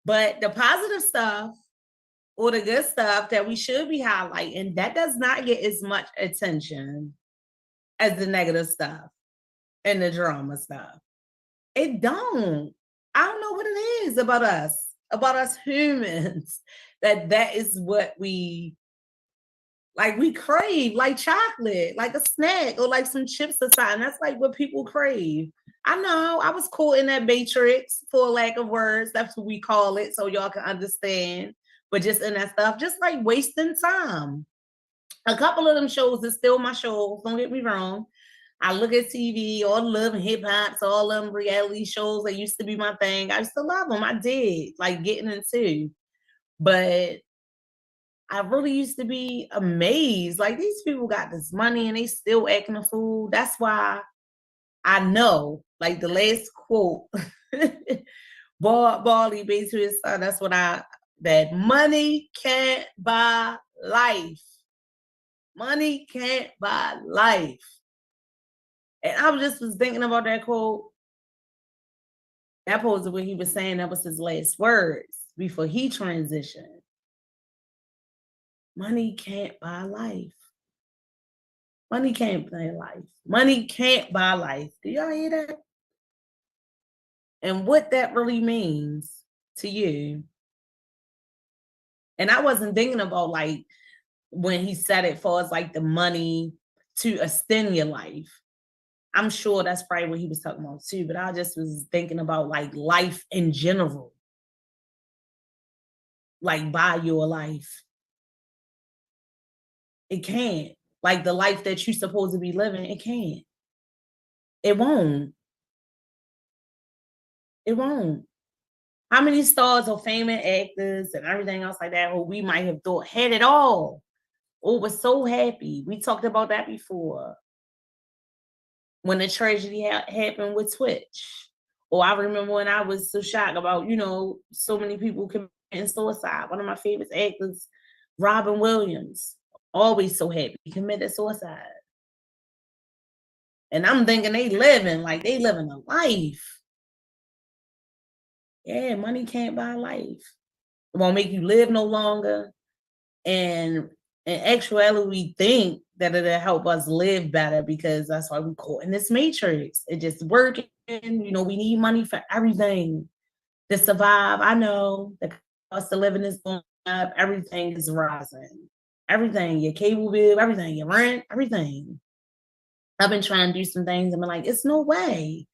Speaker 2: But the positive stuff or the good stuff that we should be highlighting, that does not get as much attention as the negative stuff and the drama stuff. It don't. I don't know what it is about us humans, that is what we crave, like chocolate, like a snack or like some chips or something. That's like what people crave. I know I was caught in that matrix, for lack of words. That's what we call it, so y'all can understand. But just in that stuff, just like wasting time. A couple of them shows is still my shows. Don't get me wrong. I look at TV, all the love and hip hops, all them reality shows that used to be my thing. I used to love them. I did, like getting into. But I really used to be amazed. Like, these people got this money and they still acting a fool. That's why I know, like the last quote, Barley based to his son, that's what that money can't buy life. Money can't buy life. And I was thinking about that quote. That was what he was saying. That was his last words before he transitioned. Money can't buy life. Money can't buy life. Money can't buy life. Do y'all hear that? And what that really means to you. And I wasn't thinking about like when he said it for us, like the money to extend your life. I'm sure that's probably what he was talking about too, but I just was thinking about like life in general. Like buy your life. It can't. Like the life that you're supposed to be living, it can't. It won't. It won't. How many stars or famous actors and everything else like that who we might have thought had it all? Oh, we're so happy. We talked about that before. When the tragedy happened with Twitch. Or I remember when I was so shocked about, so many people committing suicide. One of my favorite actors, Robin Williams, always so happy, he committed suicide. And I'm thinking they living a life. Yeah, money can't buy life. It won't make you live no longer. And in actuality, we think that it'll help us live better because that's why we're caught in this matrix. It just working. We need money for everything to survive. I know the cost of living is going up. Everything is rising. Everything, your cable bill, everything, your rent, everything. I've been trying to do some things and be like, it's no way.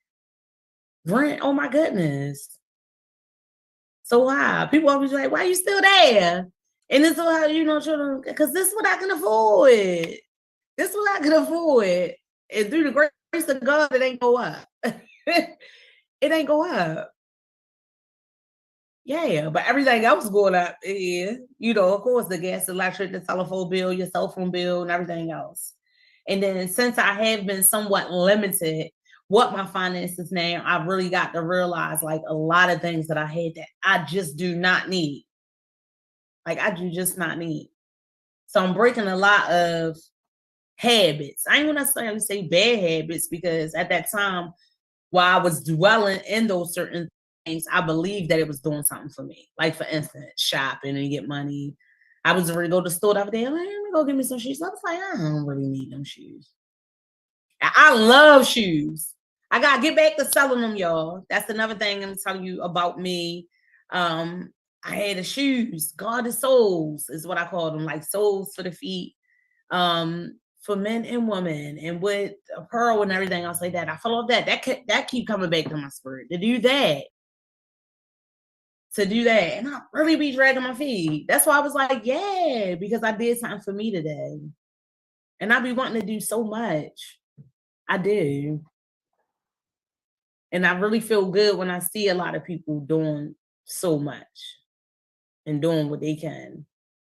Speaker 2: Rent, oh my goodness. So high. People always like, why are you still there? And it's so high, children, because this is what I can afford. This is what I can afford. And through the grace of God, it ain't go up. It ain't go up. Yeah, but everything else going up is, of course, the gas, electric, the telephone bill, your cell phone bill, and everything else. And then since I have been somewhat limited what my finances now, I really got to realize like a lot of things that I had that I just do not need. Like I do just not need. So I'm breaking a lot of habits. I ain't gonna necessarily say bad habits because at that time, while I was dwelling in those certain things, I believed that it was doing something for me. Like for instance, shopping and get money. I was ready to go to the store the other day. I'm like, let me go get me some shoes. I was like, I don't really need them shoes. I love shoes. I gotta get back to selling them, y'all. That's another thing I'm gonna tell you about me. I had the shoes, Goddess soles is what I call them, like soles for the feet, for men and women, and with a pearl and everything else like that. I follow that. That keep coming back to my spirit to do that. And I really be dragging my feet. That's why I was like, yeah, because I did something for me today. And I be wanting to do so much. I do. And I really feel good when I see a lot of people doing so much and doing what they can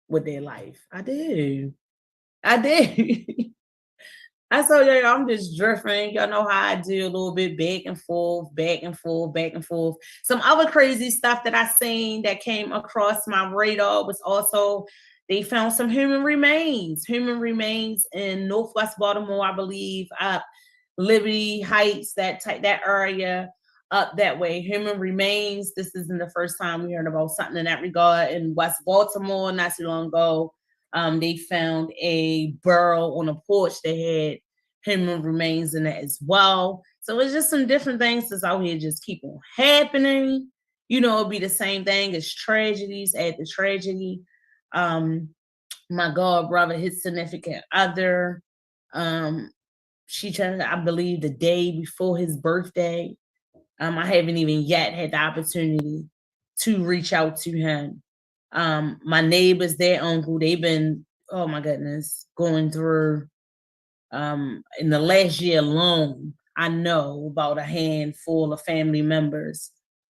Speaker 2: with their life. I do. I told you I'm just drifting. Y'all know how I do a little bit back and forth, back and forth, back and forth. Some other crazy stuff that I seen that came across my radar was also they found some human remains in Northwest Baltimore, I believe, up Liberty Heights, that area up that way. Human remains. This isn't the first time we heard about something in that regard. In West Baltimore, not too long ago, they found a barrel on a porch that had human remains in it as well. So it's just some different things that's out here just keep on happening. It'll be the same thing as tragedies after tragedy. My god brother, his significant other, she turned, I believe, the day before his birthday. I haven't even yet had the opportunity to reach out to him. My neighbors, their uncle, they've been, oh my goodness, going through in the last year alone, I know about a handful of family members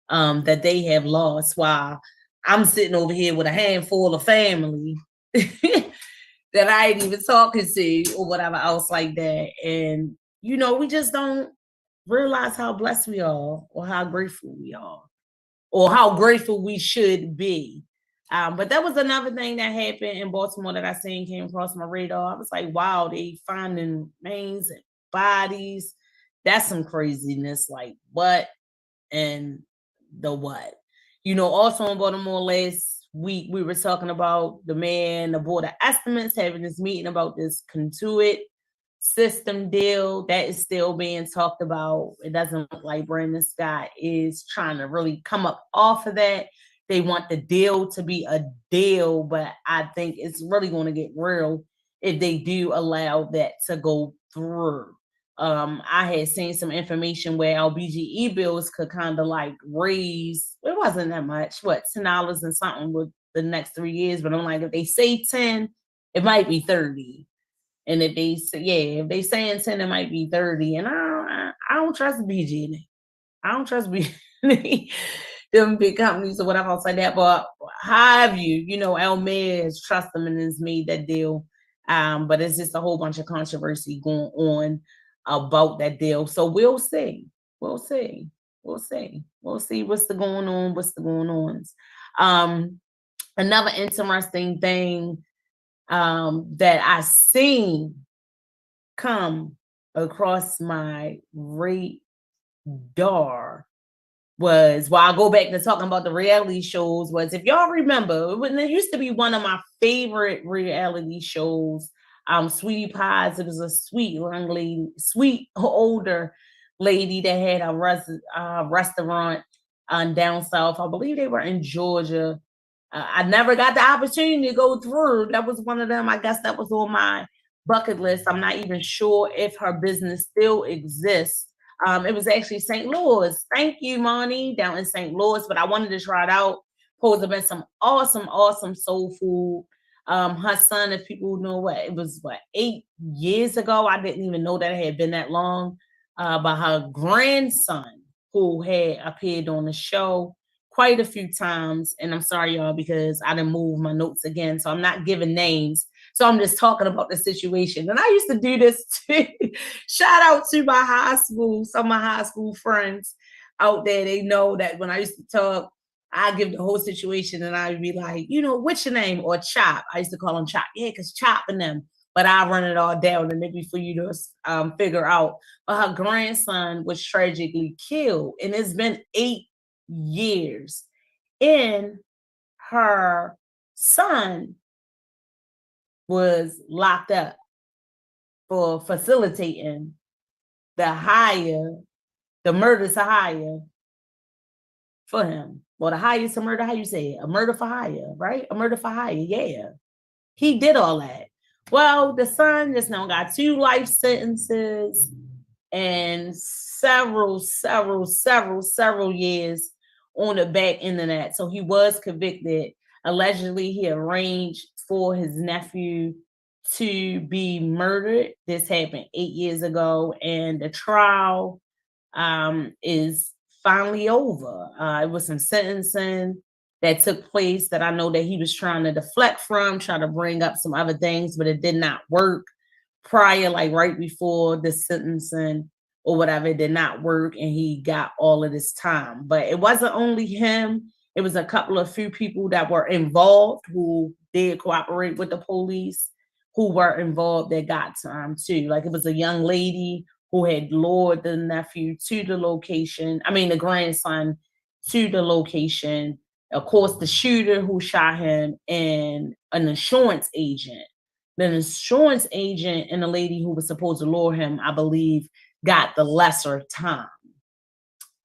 Speaker 2: that they have lost, while I'm sitting over here with a handful of family that I ain't even talking to or whatever else like that. And, you know, we just don't realize how blessed we are or how grateful we are or how grateful we should be. But that was another thing that happened in Baltimore that I seen came across my radar. I was like, wow, they finding remains and bodies. That's some craziness. Like what and the what? You know, also in Baltimore last week, we were talking about the man, the board of estimates having this meeting about this conduit system deal that is still being talked about. It doesn't look like Brandon Scott is trying to really come up off of that. They want the deal to be a deal, but I think it's really going to get real if they do allow that to go through. I had seen some information where our BGE bills could kind of like raise, it wasn't that much, what, $10 and something with the next 3 years, but I'm like, if they say 10, it might be 30. And if they say, yeah, if they saying 10, it might be 30. And I don't trust BG. I don't trust BG, them big companies or whatever else like that. But how have you know, El Mayor's trust them and has made that deal. But it's just a whole bunch of controversy going on about that deal. So we'll see. We'll see. We'll see. We'll see what's the going on. What's the going on. Another interesting thing that I seen come across my radar was, while I go back to talking about the reality shows, was, if y'all remember, when it used to be one of my favorite reality shows, Sweetie Pies. It was a sweet young lady, sweet older lady that had a restaurant down south. I believe they were in Georgia. I never got the opportunity to go through. That was one of them. I guess that was on my bucket list. I'm not even sure if her business still exists. It was actually St. Louis. Thank you, Monty, down in St. Louis. But I wanted to try it out. Supposed to have been some awesome soul food. Her son, if people know what, it was 8 years ago. I didn't even know that it had been that long. But her grandson, who had appeared on the show quite a few times, and I'm sorry, y'all, because I didn't move my notes again, so I'm not giving names. So I'm just talking about the situation. And I used to do this too. Shout out to my high school, some of my high school friends out there. They know that when I used to talk, I give the whole situation and I'd be like, you know, what's your name? Or Chop. I used to call him Chop. Yeah, because Chop and them. But I run it all down and maybe for you to figure out. But her grandson was tragically killed. And it's been 8 years. And her son was locked up for facilitating the murder to hire for him. Well, the hire to murder, how you say it? A murder for hire, right? A murder for hire, yeah. He did all that. Well, the son just now got 2 life sentences and several years on the back end of that. So he was convicted. Allegedly, he arranged for his nephew to be murdered. This happened 8 years ago, and the trial is finally over. It was some sentencing that took place that I know that he was trying to deflect from, try to bring up some other things, but it did not work prior, like right before the sentencing or whatever. It did not work, and he got all of this time. But it wasn't only him. It was a couple of few people that were involved who did cooperate with the police, who were involved that got time too. Like it was a young lady who had lured the nephew to the location. I mean, the grandson to the location. Of course, the shooter who shot him and an insurance agent. The insurance agent and the lady who was supposed to lure him, I believe, got the lesser time.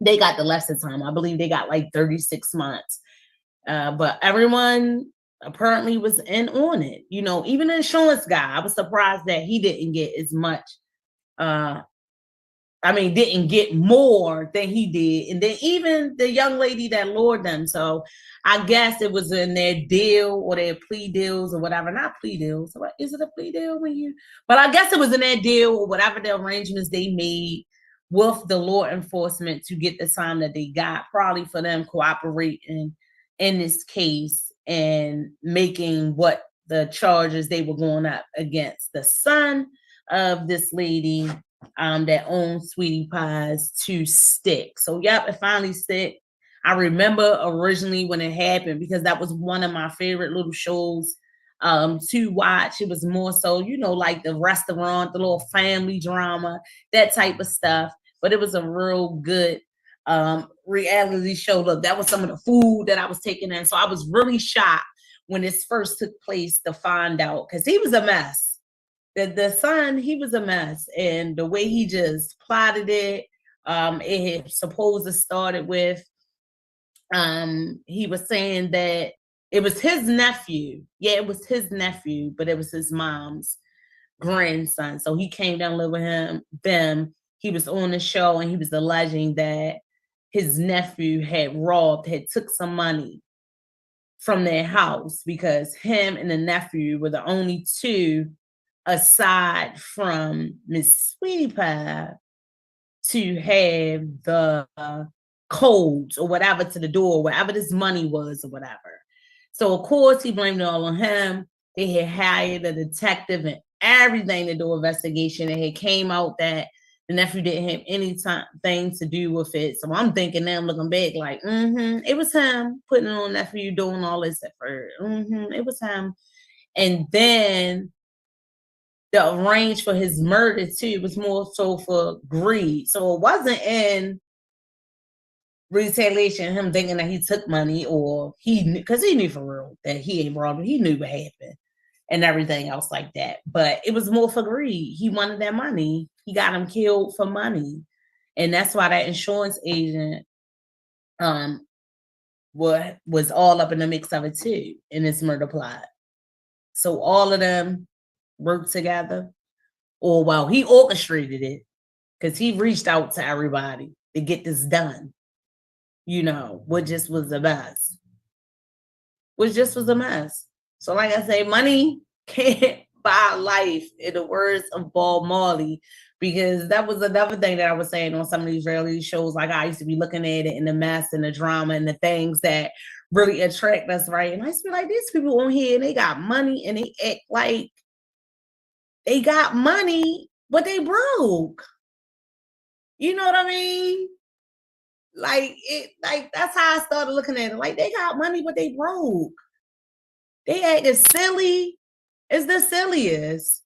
Speaker 2: They got the lesser time. I believe they got like 36 months. But everyone apparently was in on it. You know, even the insurance guy, I was surprised that he didn't get as much didn't get more than he did. And then even the young lady that lured them. So I guess it was in their deal or their plea deals or whatever. Not plea deals. So is it a plea deal but I guess it was in their deal or whatever the arrangements they made with the law enforcement to get the time that they got, probably for them cooperating in this case and making what the charges they were going up against the son of this lady that owns Sweetie Pies to stick. So yep, it finally stick. I remember originally when it happened because that was one of my favorite little shows to watch. It was more so, like the restaurant, the little family drama, that type of stuff. But it was a real good reality show. Look, that was some of the food that I was taking in. So I was really shocked when this first took place to find out, because he was a mess. The son, he was a mess. And the way he just plotted it had supposed to started with, he was saying that it was his nephew. Yeah, it was his nephew, but it was his mom's grandson. So he came down to live with them. He was on the show and he was alleging that his nephew had took some money from their house because him and the nephew were the only two aside from Miss Sweetie Pie to have the codes or whatever to the door, wherever this money was or whatever. So of course he blamed it all on him. They had hired a detective and everything to do investigation. It had came out that the nephew didn't have any thing to do with it. So I'm thinking now, I'm looking back like, it was him putting on nephew doing all this at first. It was him. And then the arrange for his murder too, it was more so for greed. So it wasn't in retaliation, him thinking that he took money or because he knew for real that he ain't wrong. He knew what happened and everything else like that. But it was more for greed. He wanted that money. He got him killed for money. And that's why that insurance agent was all up in the mix of it too, in this murder plot. So all of them worked together. Or well, he orchestrated it because he reached out to everybody to get this done. What just was a mess. Which just was a mess. So like I say, money can't buy life, in the words of Bob Marley, because that was another thing that I was saying on some of these reality shows. Like I used to be looking at it in the mess and the drama and the things that really attract us, right? And I used to be like, these people on here, and they got money and they act like they got money, but they broke. You know what I mean? Like that's how I started looking at it. Like they got money, but they broke. They act as silly as the silliest.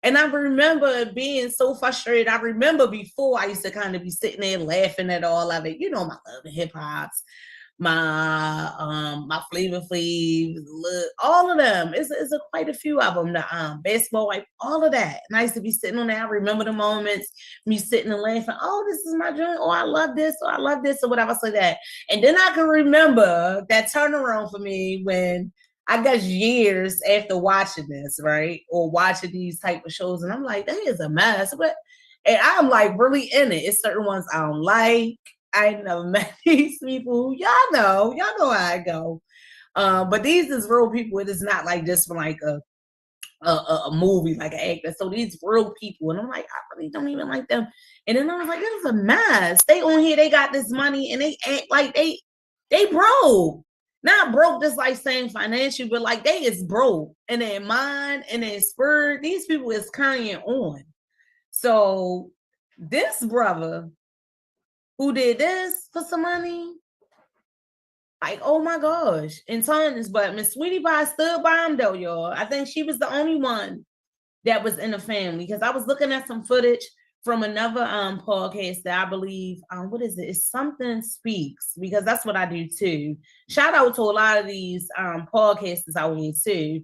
Speaker 2: And I remember being so frustrated. I remember before I used to kind of be sitting there laughing at all of it. My love of hip hops, my Flavor Flav, all of them. It's quite a few of them. The basketball, like all of that. And I used to be sitting on there. I remember the moments, me sitting and laughing. Oh, this is my joint. Oh, I love this. Oh, I love this, or whatever like that. And then I can remember that turnaround for me when I guess years after watching this, right? Or watching these type of shows. And I'm like, that is a mess. And I'm like really in it. It's certain ones I don't like. I never met these people. Y'all know how I go. But these is real people. It is not like just from like a movie, like an actor. So these real people. And I'm like, I really don't even like them. And then I was like, this is a mess. They on here, they got this money and they act like they broke. Not broke just like saying financial, but like they is broke in their mind and their spirit. These people is carrying on. So this brother who did this for some money, like, oh my gosh, in tons. But Miss Sweetie Pie stood by him though, y'all. I think she was the only one that was in the family, because I was looking at some footage from another podcast that I believe, what is it? It's Something Speaks, because that's what I do too. Shout out to a lot of these podcasts out here too.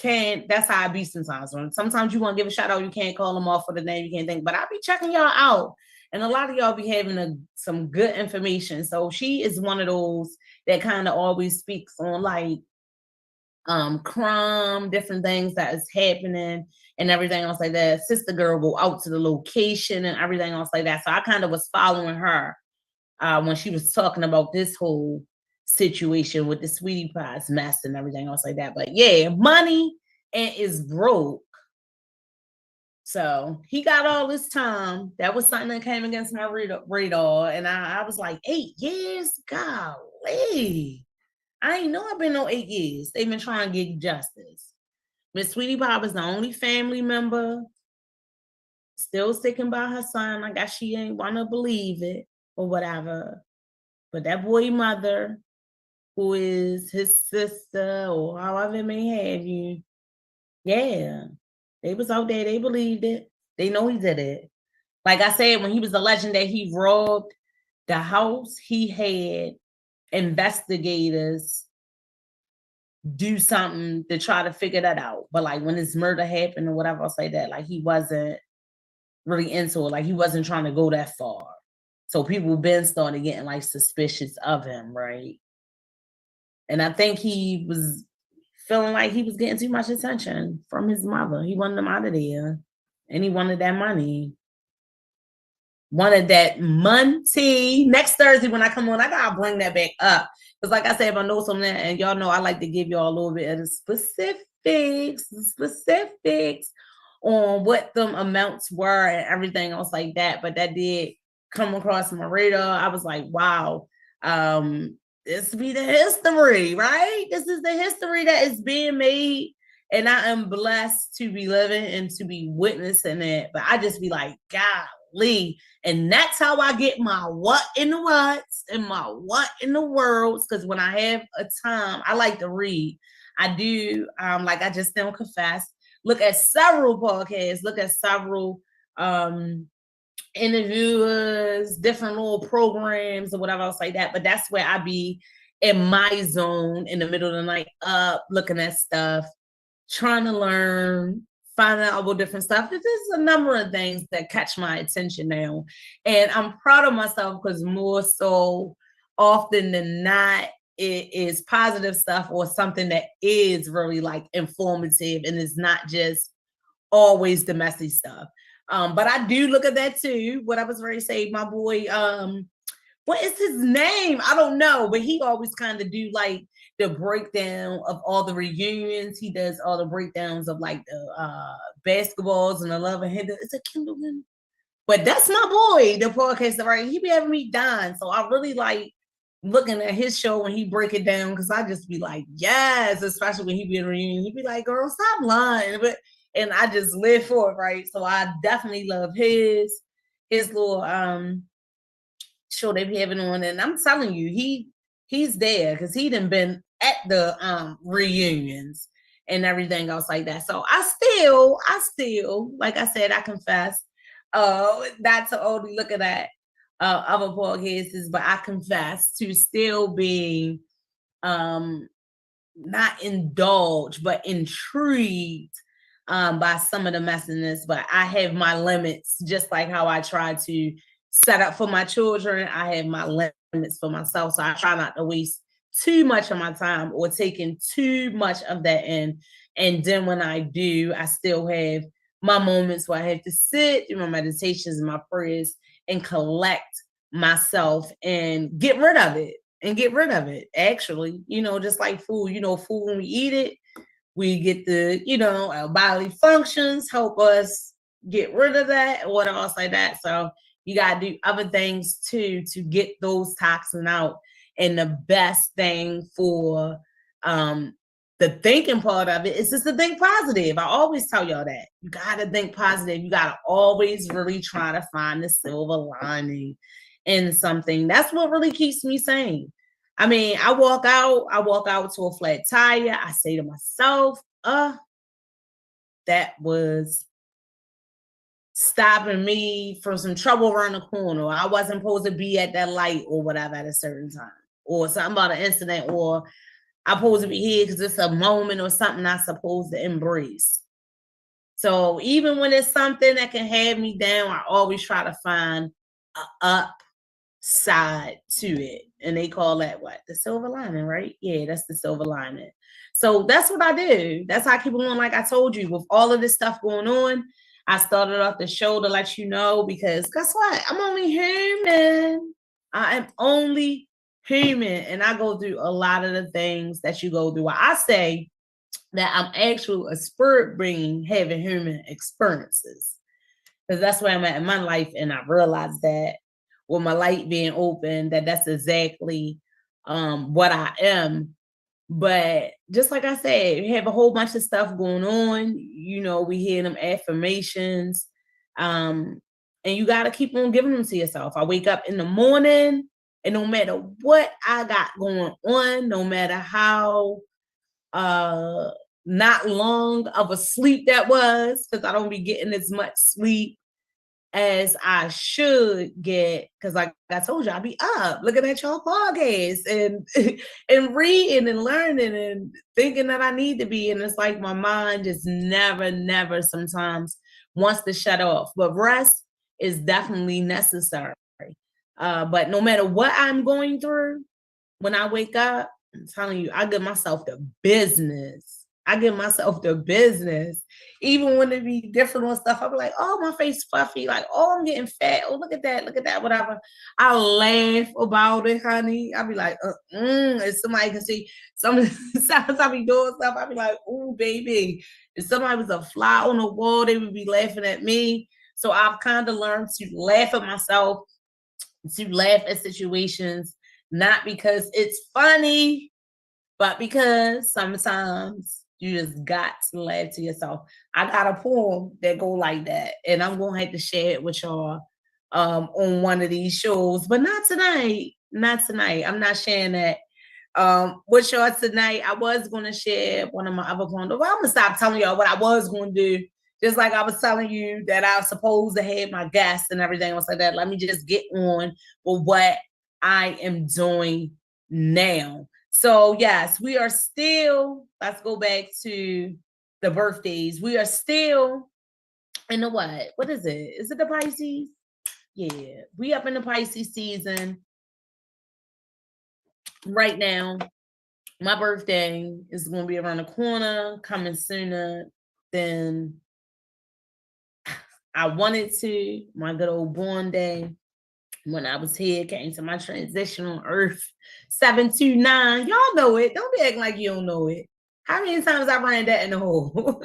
Speaker 2: That's how I be sometimes. Sometimes you want to give a shout out, you can't call them off for the name, you can't think, but I be checking y'all out. And a lot of y'all be having some good information. So she is one of those that kind of always speaks on like crime, different things that is happening and everything else like that. Sister girl go out to the location and everything else like that. So I kind of was following her when she was talking about this whole situation with the sweetie pies mess and everything else like that. But yeah, money and is broke. So he got all this time. That was something that came against my radar. And I was like, 8 years? Golly. I ain't know I've been on 8 years. They've been trying to get justice. Miss Sweetie Pie was the only family member still sticking by her son. I guess she ain't want to believe it or whatever. But that boy mother, who is his sister or however it may have you, yeah, they was out there. They believed it. They know he did it. Like I said, when he was alleging that he robbed the house, he had investigators do something to try to figure that out. But like when his murder happened or whatever, I'll say that, like he wasn't really into it. Like he wasn't trying to go that far. So people been started getting like suspicious of him, right? And I think he was feeling like he was getting too much attention from his mother. He wanted him out of there. And he wanted that money. Wanted that money. Next Thursday when I come on, I gotta bring that back up. Because like I said, if I know something, and y'all know I like to give y'all a little bit of the specifics on what them amounts were and everything else like that. But that did come across my radar. I was like, wow, this be the history, right? This is the history that is being made. And I am blessed to be living and to be witnessing it. But I just be like, golly. And that's how I get my what in the whats and my what in the worlds. Because when I have a time, I like to read. I do, like I just don't confess. Look at several podcasts, look at several interviewers, different little programs or whatever else like that. But that's where I be in my zone in the middle of the night up, looking at stuff, trying to learn, finding out about different stuff. There's a number of things that catch my attention now. And I'm proud of myself because more so often than not, it is positive stuff or something that is really like informative and it's not just always the messy stuff. But I do look at that too. What I was ready to say, my boy, what is his name? I don't know, but he always kind of do like the breakdown of all the reunions. He does all the breakdowns of like the basketballs and the love and hate. It's a Kindleman. But that's my boy, the podcast, right? He be having me dying. So I really like looking at his show when he break it down because I just be like, yes, especially when he be in a reunion. He be like, girl, stop lying. And I just live for it, right? So I definitely love his little show they be having on. And I'm telling you, he's there because he done been at the reunions and everything else like that. So I still, like I said, I confess, not to only look at that other podcasts, but I confess to still being not indulged, but intrigued by some of the messiness. But I have my limits, just like how I try to set up for my children. I have my limits for myself. So I try not to waste too much of my time or taking too much of that in. And then when I do, I still have my moments where I have to sit, do my meditations and my prayers and collect myself and get rid of it. Actually, just like food, food, when we eat it, we get the, our bodily functions help us get rid of that or whatever else like that. So you got to do other things too to get those toxins out. And the best thing for the thinking part of it is just to think positive. I always tell y'all that. You got to think positive. You got to always really try to find the silver lining in something. That's what really keeps me sane. I mean, I walk out to a flat tire. I say to myself, that was stopping me from some trouble around the corner. I wasn't supposed to be at that light or whatever at a certain time. Or something about an incident, or I'm supposed to be here because it's a moment or something I'm supposed to embrace. So even when it's something that can have me down, I always try to find a up side to it. And they call that what? The silver lining, right? Yeah, that's the silver lining. So that's what I do. That's how I keep on, like I told you, with all of this stuff going on. I started off the show to let you know because guess what? I'm only human. I am only human. And I go through a lot of the things that you go through. I say that I'm actually a spirit being having human experiences. Because that's where I'm at in my life. And I realized that with my light being open, that's exactly what I am. But just like I said, we have a whole bunch of stuff going on. You know, we hear them affirmations. And you got to keep on giving them to yourself. I wake up in the morning, and no matter what I got going on, no matter how not long of a sleep that was, because I don't be getting as much sleep as I should get, because like I told you, I'll be up looking at y'all podcasts and and reading and learning and thinking that I need to be. And it's like my mind just never sometimes wants to shut off. But rest is definitely necessary. But no matter what I'm going through, when I wake up, I'm telling you, I give myself the business. I give myself the business. Even when it be different on stuff, I'll be like, oh, my face fluffy. Like, oh, I'm getting fat. Oh, look at that, whatever. I laugh about it, honey. I'll be like, if somebody can see sometimes I be doing stuff, I'll be like, oh, baby. If somebody was a fly on the wall, they would be laughing at me. So I've kind of learned to laugh at myself, to laugh at situations, not because it's funny, but because sometimes you just got to laugh to yourself. I got a poem that go like that, and I'm gonna have to share it with y'all on one of these shows, but not tonight. Not tonight. I'm not sharing that with y'all tonight. I was gonna share one of my other poems. Well, I'm gonna stop telling y'all what I was gonna do. Just like I was telling you that I was supposed to have my guests and everything else like that. Let me just get on with what I am doing now. So yes, we are still, let's go back to the birthdays. We are still in the what? What is it? Is it the Pisces? Yeah, we up in the Pisces season right now. My birthday is going to be around the corner, coming sooner than I wanted to. My good old born day, when I was here, came to my transition on Earth 729. Y'all know it. Don't be acting like you don't know it. How many times I ran that in the hole?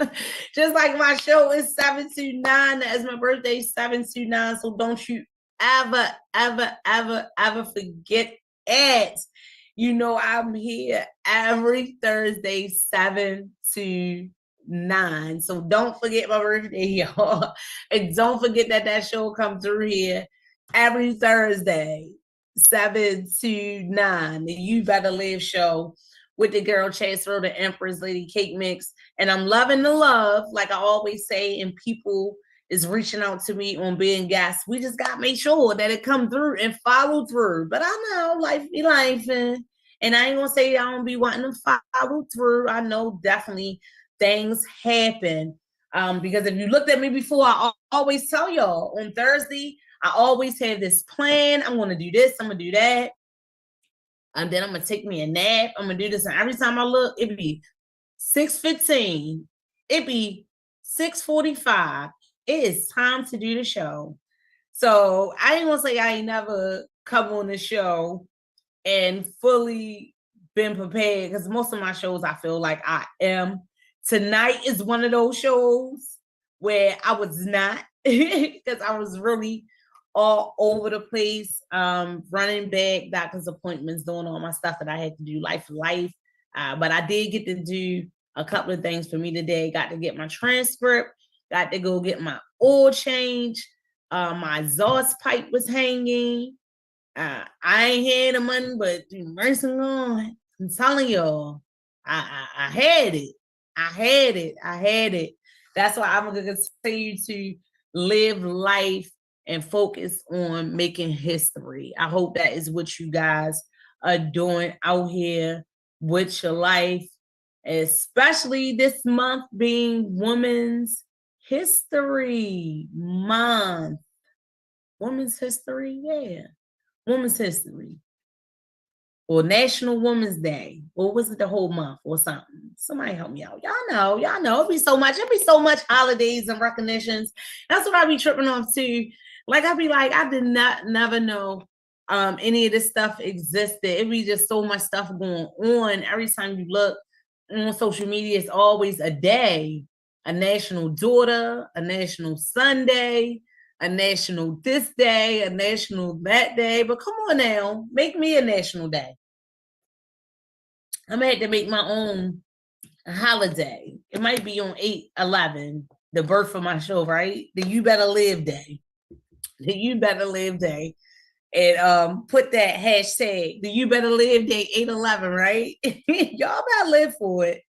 Speaker 2: Just like my show is 729. That is my birthday, 729. So don't you ever forget it. You know, I'm here every Thursday, 7 to 9. So don't forget my birthday, y'all. And don't forget that show comes through here every Thursday, 7 to 9. The You Better Live show with the girl ChasReal, the Empress Lady Cake Mix. And I'm loving the love, like I always say, and people is reaching out to me on being guests. We just got to make sure that it come through and follow through. But I know life be life, and I ain't gonna say I don't be wanting to follow through. I know definitely things happen. Because if you looked at me before, I always tell y'all on Thursday, I always have this plan. I'm going to do this. I'm going to do that. And then I'm going to take me a nap. I'm going to do this. And every time I look, it be 6:15. It be 6:45. It is time to do the show. So I ain't going to say I ain't never come on the show and fully been prepared, because most of my shows, I feel like I am. Tonight is one of those shows where I was not, because I was really all over the place, running back, doctor's appointments, doing all my stuff that I had to do, life. But I did get to do a couple of things for me today. Got to get my transcript, got to go get my oil change. My exhaust pipe was hanging. I ain't had the money, but mercy God, I'm telling y'all, I had it. I had it. That's why I'm going to continue to live life and focus on making history. I hope that is what you guys are doing out here with your life, especially this month being Women's History Month. Women's History, yeah. Women's History or National Women's Day, or was it the whole month or something? Somebody help me out. Y'all know. It'd be so much holidays and recognitions. That's what I be tripping off too. Like I be like, I did never know any of this stuff existed. It be just so much stuff going on. Every time you look on social media, it's always a day, a national daughter, a national Sunday, a national this day, a national that day. But come on now, make me a national day. I'm gonna have to make my own holiday. It might be on 8/11, the birth of my show, right? The You Better Live Day. The You Better Live Day. And put that hashtag, the You Better Live Day 8/11, right? Y'all better live for it.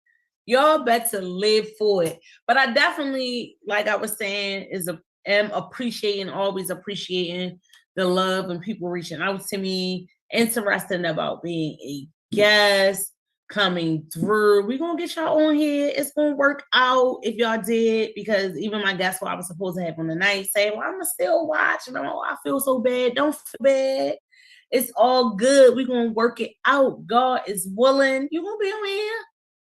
Speaker 2: Y'all better live for it. But I definitely, like I was saying, am always appreciating the love and people reaching out to me, interested about being a guest, coming through. We're gonna get y'all on here. It's gonna work out if y'all did, because even my guest who I was supposed to have on the night say, well, I'm gonna still watch. And I feel so bad. Don't feel bad. It's all good. We're gonna work it out. God is willing. You're gonna be on here.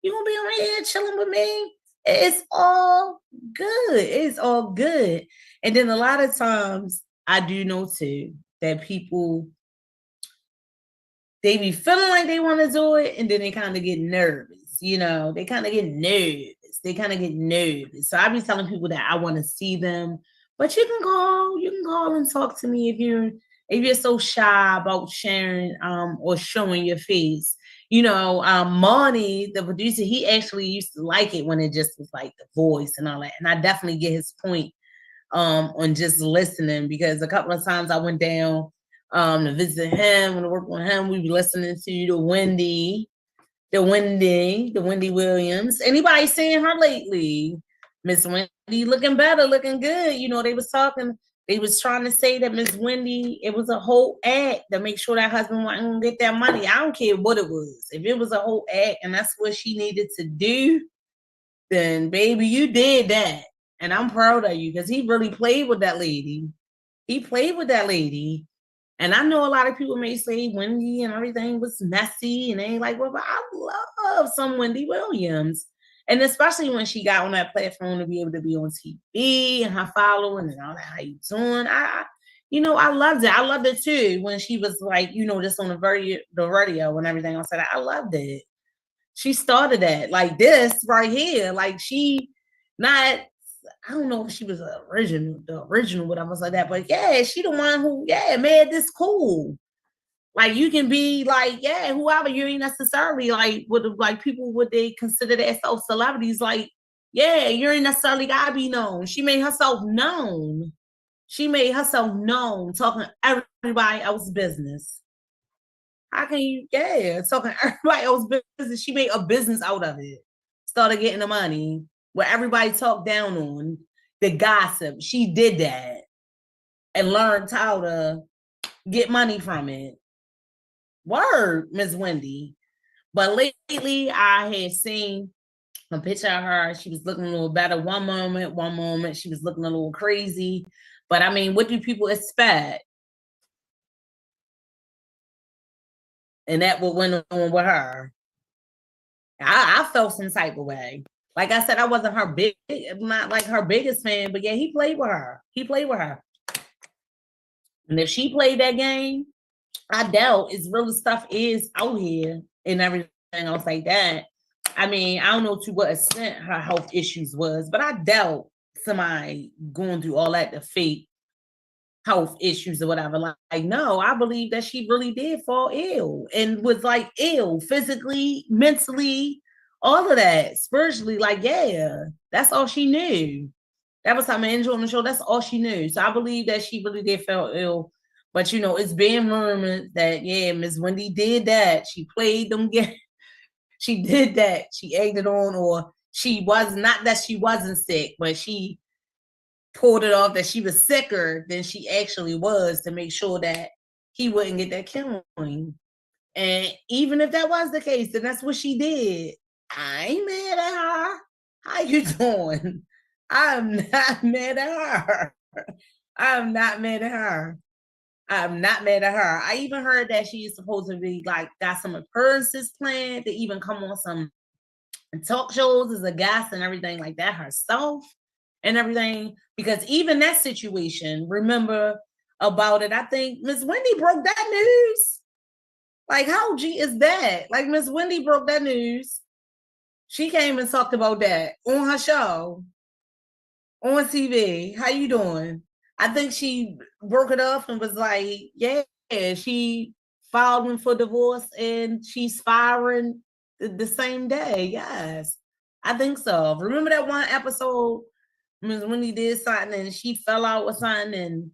Speaker 2: You're gonna be on here chilling with me. It's all good. It's all good. And then a lot of times I do know too that people, they be feeling like they want to do it, and then they kind of get nervous. They kind of get nervous. So I be telling people that I want to see them, but you can call and talk to me if you're so shy about sharing or showing your face. Monty, the producer, he actually used to like it when it just was like the voice and all that. And I definitely get his point on just listening, because a couple of times I went down to visit him and to work with him. We be listening to the Wendy Williams. Anybody seeing her lately? Miss Wendy looking better, looking good. They was trying to say that Miss Wendy, it was a whole act to make sure that husband wasn't gonna get that money. I don't care what it was. If it was a whole act and that's what she needed to do, then baby, you did that. And I'm proud of you, because he really played with that lady. And I know a lot of people may say Wendy and everything was messy, and they ain't like, well, but I love some Wendy Williams. And especially when she got on that platform to be able to be on TV and her following and all that, how you doing? I loved it. I loved it too when she was like, just on the radio and everything. I said, I loved it. She started that like this right here. Like I don't know if she was the original, whatever like that, but yeah, she the one who, made this cool. Like you can be like, whoever, you ain't necessarily like people would they consider themselves celebrities. Like, you ain't necessarily gotta be known. She made herself known. Talking everybody else's business. How can you, talking everybody else's business? She made a business out of it. Started getting the money where everybody talked down on the gossip. She did that and learned how to get money from it. Word, Miss Wendy. But lately, I had seen a picture of her. She was looking a little better one moment. She was looking a little crazy. But I mean, what do people expect? And that what went on with her. I felt some type of way. Like I said, I wasn't not like her biggest fan, but he played with her. And if she played that game, I doubt it's real stuff is out here and everything else like that. I mean, I don't know to what extent her health issues was, but I doubt somebody going through all that to fake health issues or whatever. Like, no, I believe that she really did fall ill and was like ill physically, mentally, all of that, spiritually. Like, that's all she knew. That was something enjoying the show. That's all she knew. So I believe that she really did fall ill. But it's being rumored that Miss Wendy did that. She played them games. She did that. She egged it on, or she was not that she wasn't sick, but she pulled it off that she was sicker than she actually was to make sure that he wouldn't get that killing. And even if that was the case, then that's what she did. I ain't mad at her. How you doing? I'm not mad at her. I'm not mad at her. I'm not mad at her. I even heard that she is supposed to be like got some appearances planned to even come on some talk shows as a guest and everything like that herself and everything. Because even that situation, remember about it, I think Miss Wendy broke that news. Like, how G is that? Like, Miss Wendy broke that news. She came and talked about that on her show on TV. How you doing? I think she broke it off and was like, yeah, she filed for divorce and she's firing the same day. Yes, I think so. Remember that one episode when he did something and she fell out with something and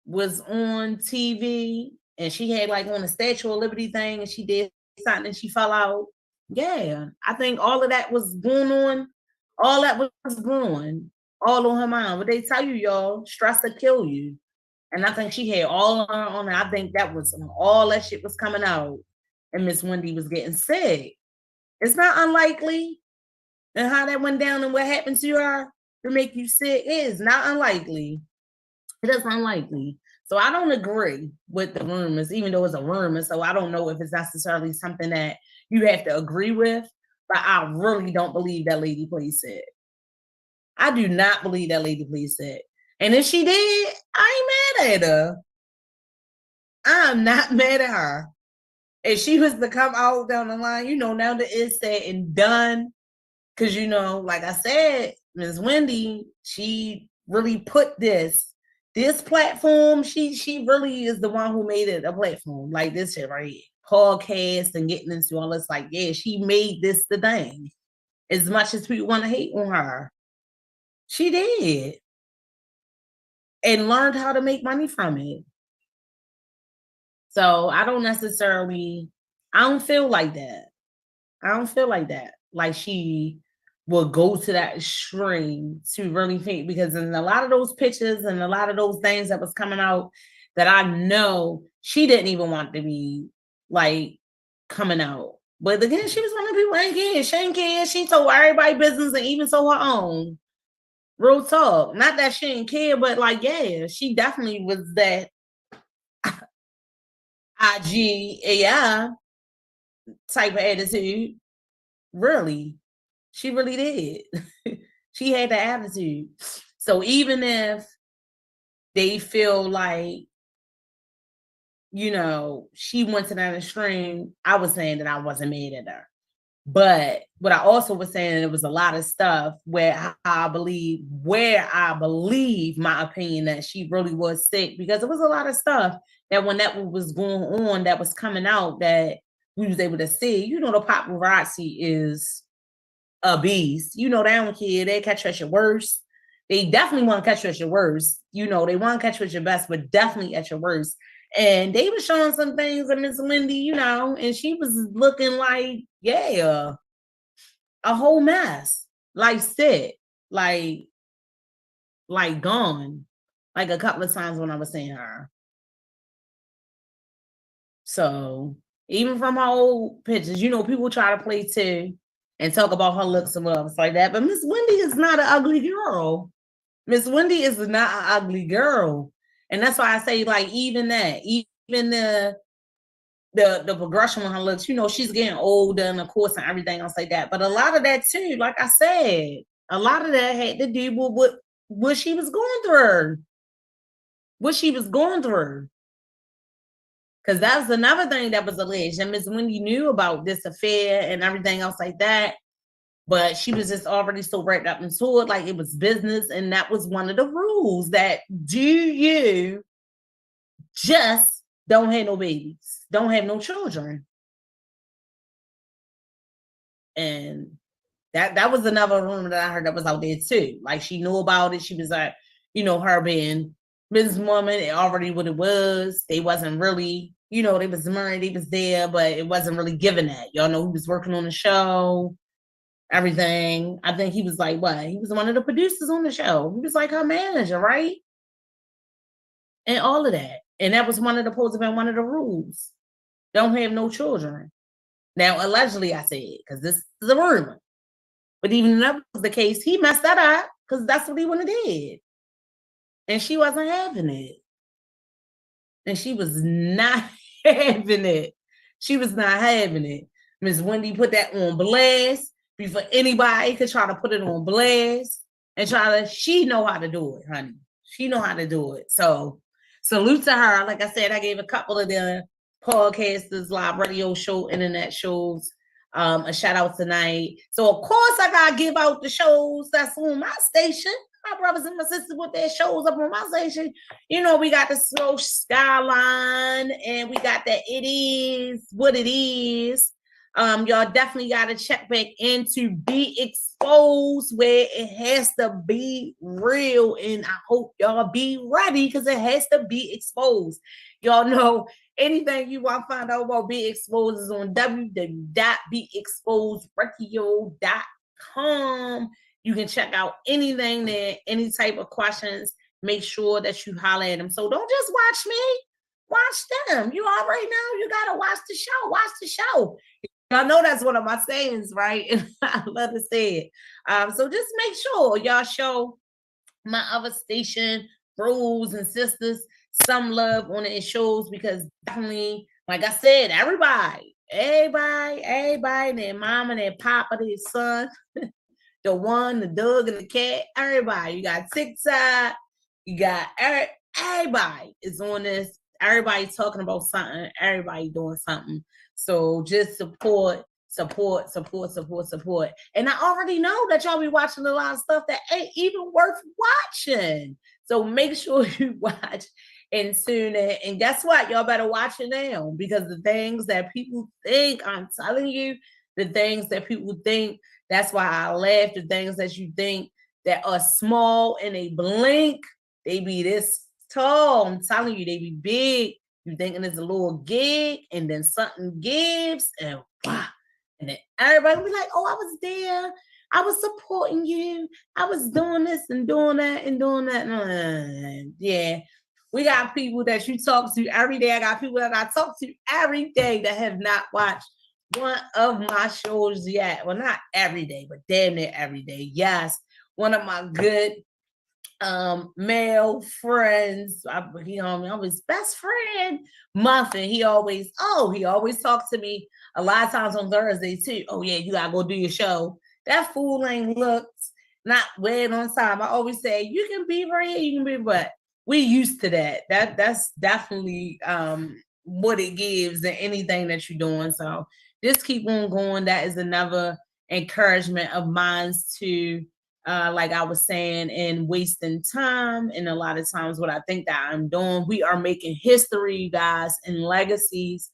Speaker 2: was on TV and she had like on a Statue of Liberty thing and she did something and she fell out. Yeah, I think all of that was going on. All that was going all on her mind. But they tell you, y'all, stress will kill you. And I think she had all on her. I think that was all that shit was coming out. And Miss Wendy was getting sick. It's not unlikely. And how that went down and what happened to her to make you sick is not unlikely. It is unlikely. So I don't agree with the rumors, even though it's a rumor. So I don't know if it's necessarily something that you have to agree with. But I really don't believe that lady plays sick. I do not believe that lady plays sick. And if she did, I ain't mad at her. I'm not mad at her. If she was to come out down the line, now that it's said and done, because, like I said, Ms. Wendy, she really put this platform, she really is the one who made it a platform like this shit right here. Podcast and getting into all this, like, yeah, she made this the thing. As much as people want to hate on her, she did. And learned how to make money from it. So I don't feel like that. I don't feel like that. Like she will go to that extreme to really think, because in a lot of those pictures and a lot of those things that was coming out that I know she didn't even want to be like coming out. But again, she was one of the people ain't care. She ain't care. She told everybody business and even told her own. Real talk. Not that she didn't care, but like, yeah, she definitely was that IG AI type of attitude. Really. She really did. She had the attitude. So even if they feel like, she went to that extreme, I was saying that I wasn't mad at her. But what I also was saying, there was a lot of stuff where I believe my opinion that she really was sick, because there was a lot of stuff that when that was going on, that was coming out, that we was able to see. The paparazzi is a beast. They don't care. They catch you at your worst. They definitely want to catch you at your worst. They want to catch you at your best, but definitely at your worst. And they were showing some things of Miss Wendy, and she was looking like, yeah, a whole mess, like sick, like gone, like a couple of times when I was seeing her. So even from her old pictures, people try to play too and talk about her looks and stuff like that. But Miss Wendy is not an ugly girl. Miss Wendy is not an ugly girl. And that's why I say, like, even the progression on her looks, she's getting older and of course and everything else like that. But a lot of that too, like I said, a lot of that had to do with what she was going through. What she was going through. Because that was another thing that was alleged. And Miss Wendy knew about this affair and everything else like that. But she was just already so wrapped up into it, like it was business. And that was one of the rules, that do you just don't have no babies, don't have no children. And that was another rumor that I heard that was out there too. Like she knew about it. She was like, her being businesswoman, it already what it was. They wasn't really, they was married, they was there, but it wasn't really given that. Y'all know he was working on the show, everything. I think he was like, what? He was one of the producers on the show. He was like her manager, right? And all of that. And that was supposed to be one of the rules. Don't have no children. Now, allegedly, I said, because this is a rumor. But even if that was the case, he messed that up because that's what he would have did. And she wasn't having it. and she was not having it. She was not having it. Miss Wendy put that on blast before anybody could try to put it on blast and she know how to do it, honey. She know how to do it. So salute to her. Like I said, I gave a couple of the podcasters, live radio show, internet shows, a shout out tonight. So of course I gotta give out the shows that's on my station. My brothers and my sisters with their shows up on my station. You know, we got the Slow Skyline and we got that It Is What It Is. Y'all definitely got to check back into Be Exposed, where it has to be real. And I hope y'all be ready because it has to be exposed. Y'all know anything you want to find out about Be Exposed is on www.beexposedradio.com. You can check out anything there, any type of questions. Make sure that you holler at them. So don't just watch me, watch them. You already know you got to watch the show. Watch the show. Y'all know that's one of my sayings, right? And I love to say it. So just make sure y'all show my other station, bros and sisters, some love on the shows, because definitely, like I said, everybody, their mama, their papa, their son, the one, the dog, and the cat, everybody. You got TikTok, you got everybody is on this. Everybody talking about something, everybody doing something. So just support. And I already know that y'all be watching a lot of stuff that ain't even worth watching. So make sure you watch and tune in. And guess what? Y'all better watch it now, because the things that people think, I'm telling you, the things that people think, that's why I laugh. The things that you think that are small and they blink, they be this tall. I'm telling you, they be big. You thinking it's a little gig, and then something gives, and wow. And then everybody be like, oh, I was there. I was supporting you. I was doing this and doing that and doing that. Yeah. We got people that you talk to every day. I got people that I talk to every day that have not watched one of my shows yet. Well, not every day, but damn near every day. Yes. One of my good male friends. I'm his best friend, Muffin. He always talks to me a lot of times on Thursday too. Oh yeah, you gotta go do your show. That fool ain't looked not waiting on time. I always say you can be right here, you can be, but we used to that. That's definitely what it gives in anything that you're doing. So just keep on going. That is another encouragement of mine to like I was saying, and wasting time. And a lot of times what I think that I'm doing, we are making history, guys, and legacies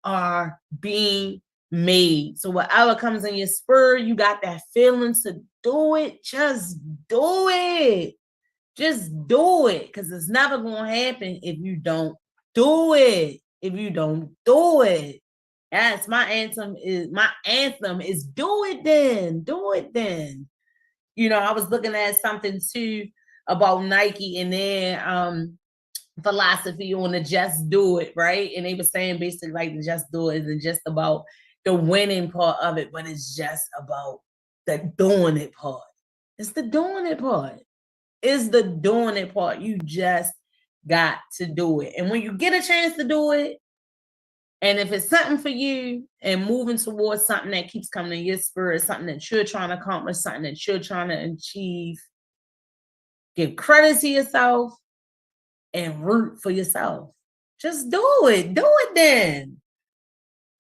Speaker 2: are being made. So whatever comes in your spur, you got that feeling to do it, just do it. Just do it, because it's never going to happen if you don't do it. If you don't do it. That's my anthem is do it then. Do it then. You know, I was looking at something too about Nike and their philosophy on the just do it, right? And they were saying basically like the just do it isn't just about the winning part of it, but it's just about the doing it part. It's the doing it part. It's the doing it part. You just got to do it. And when you get a chance to do it, and if it's something for you and moving towards something that keeps coming in your spirit, something that you're trying to accomplish, something that you're trying to achieve, give credit to yourself and root for yourself. Just do it. Do it then.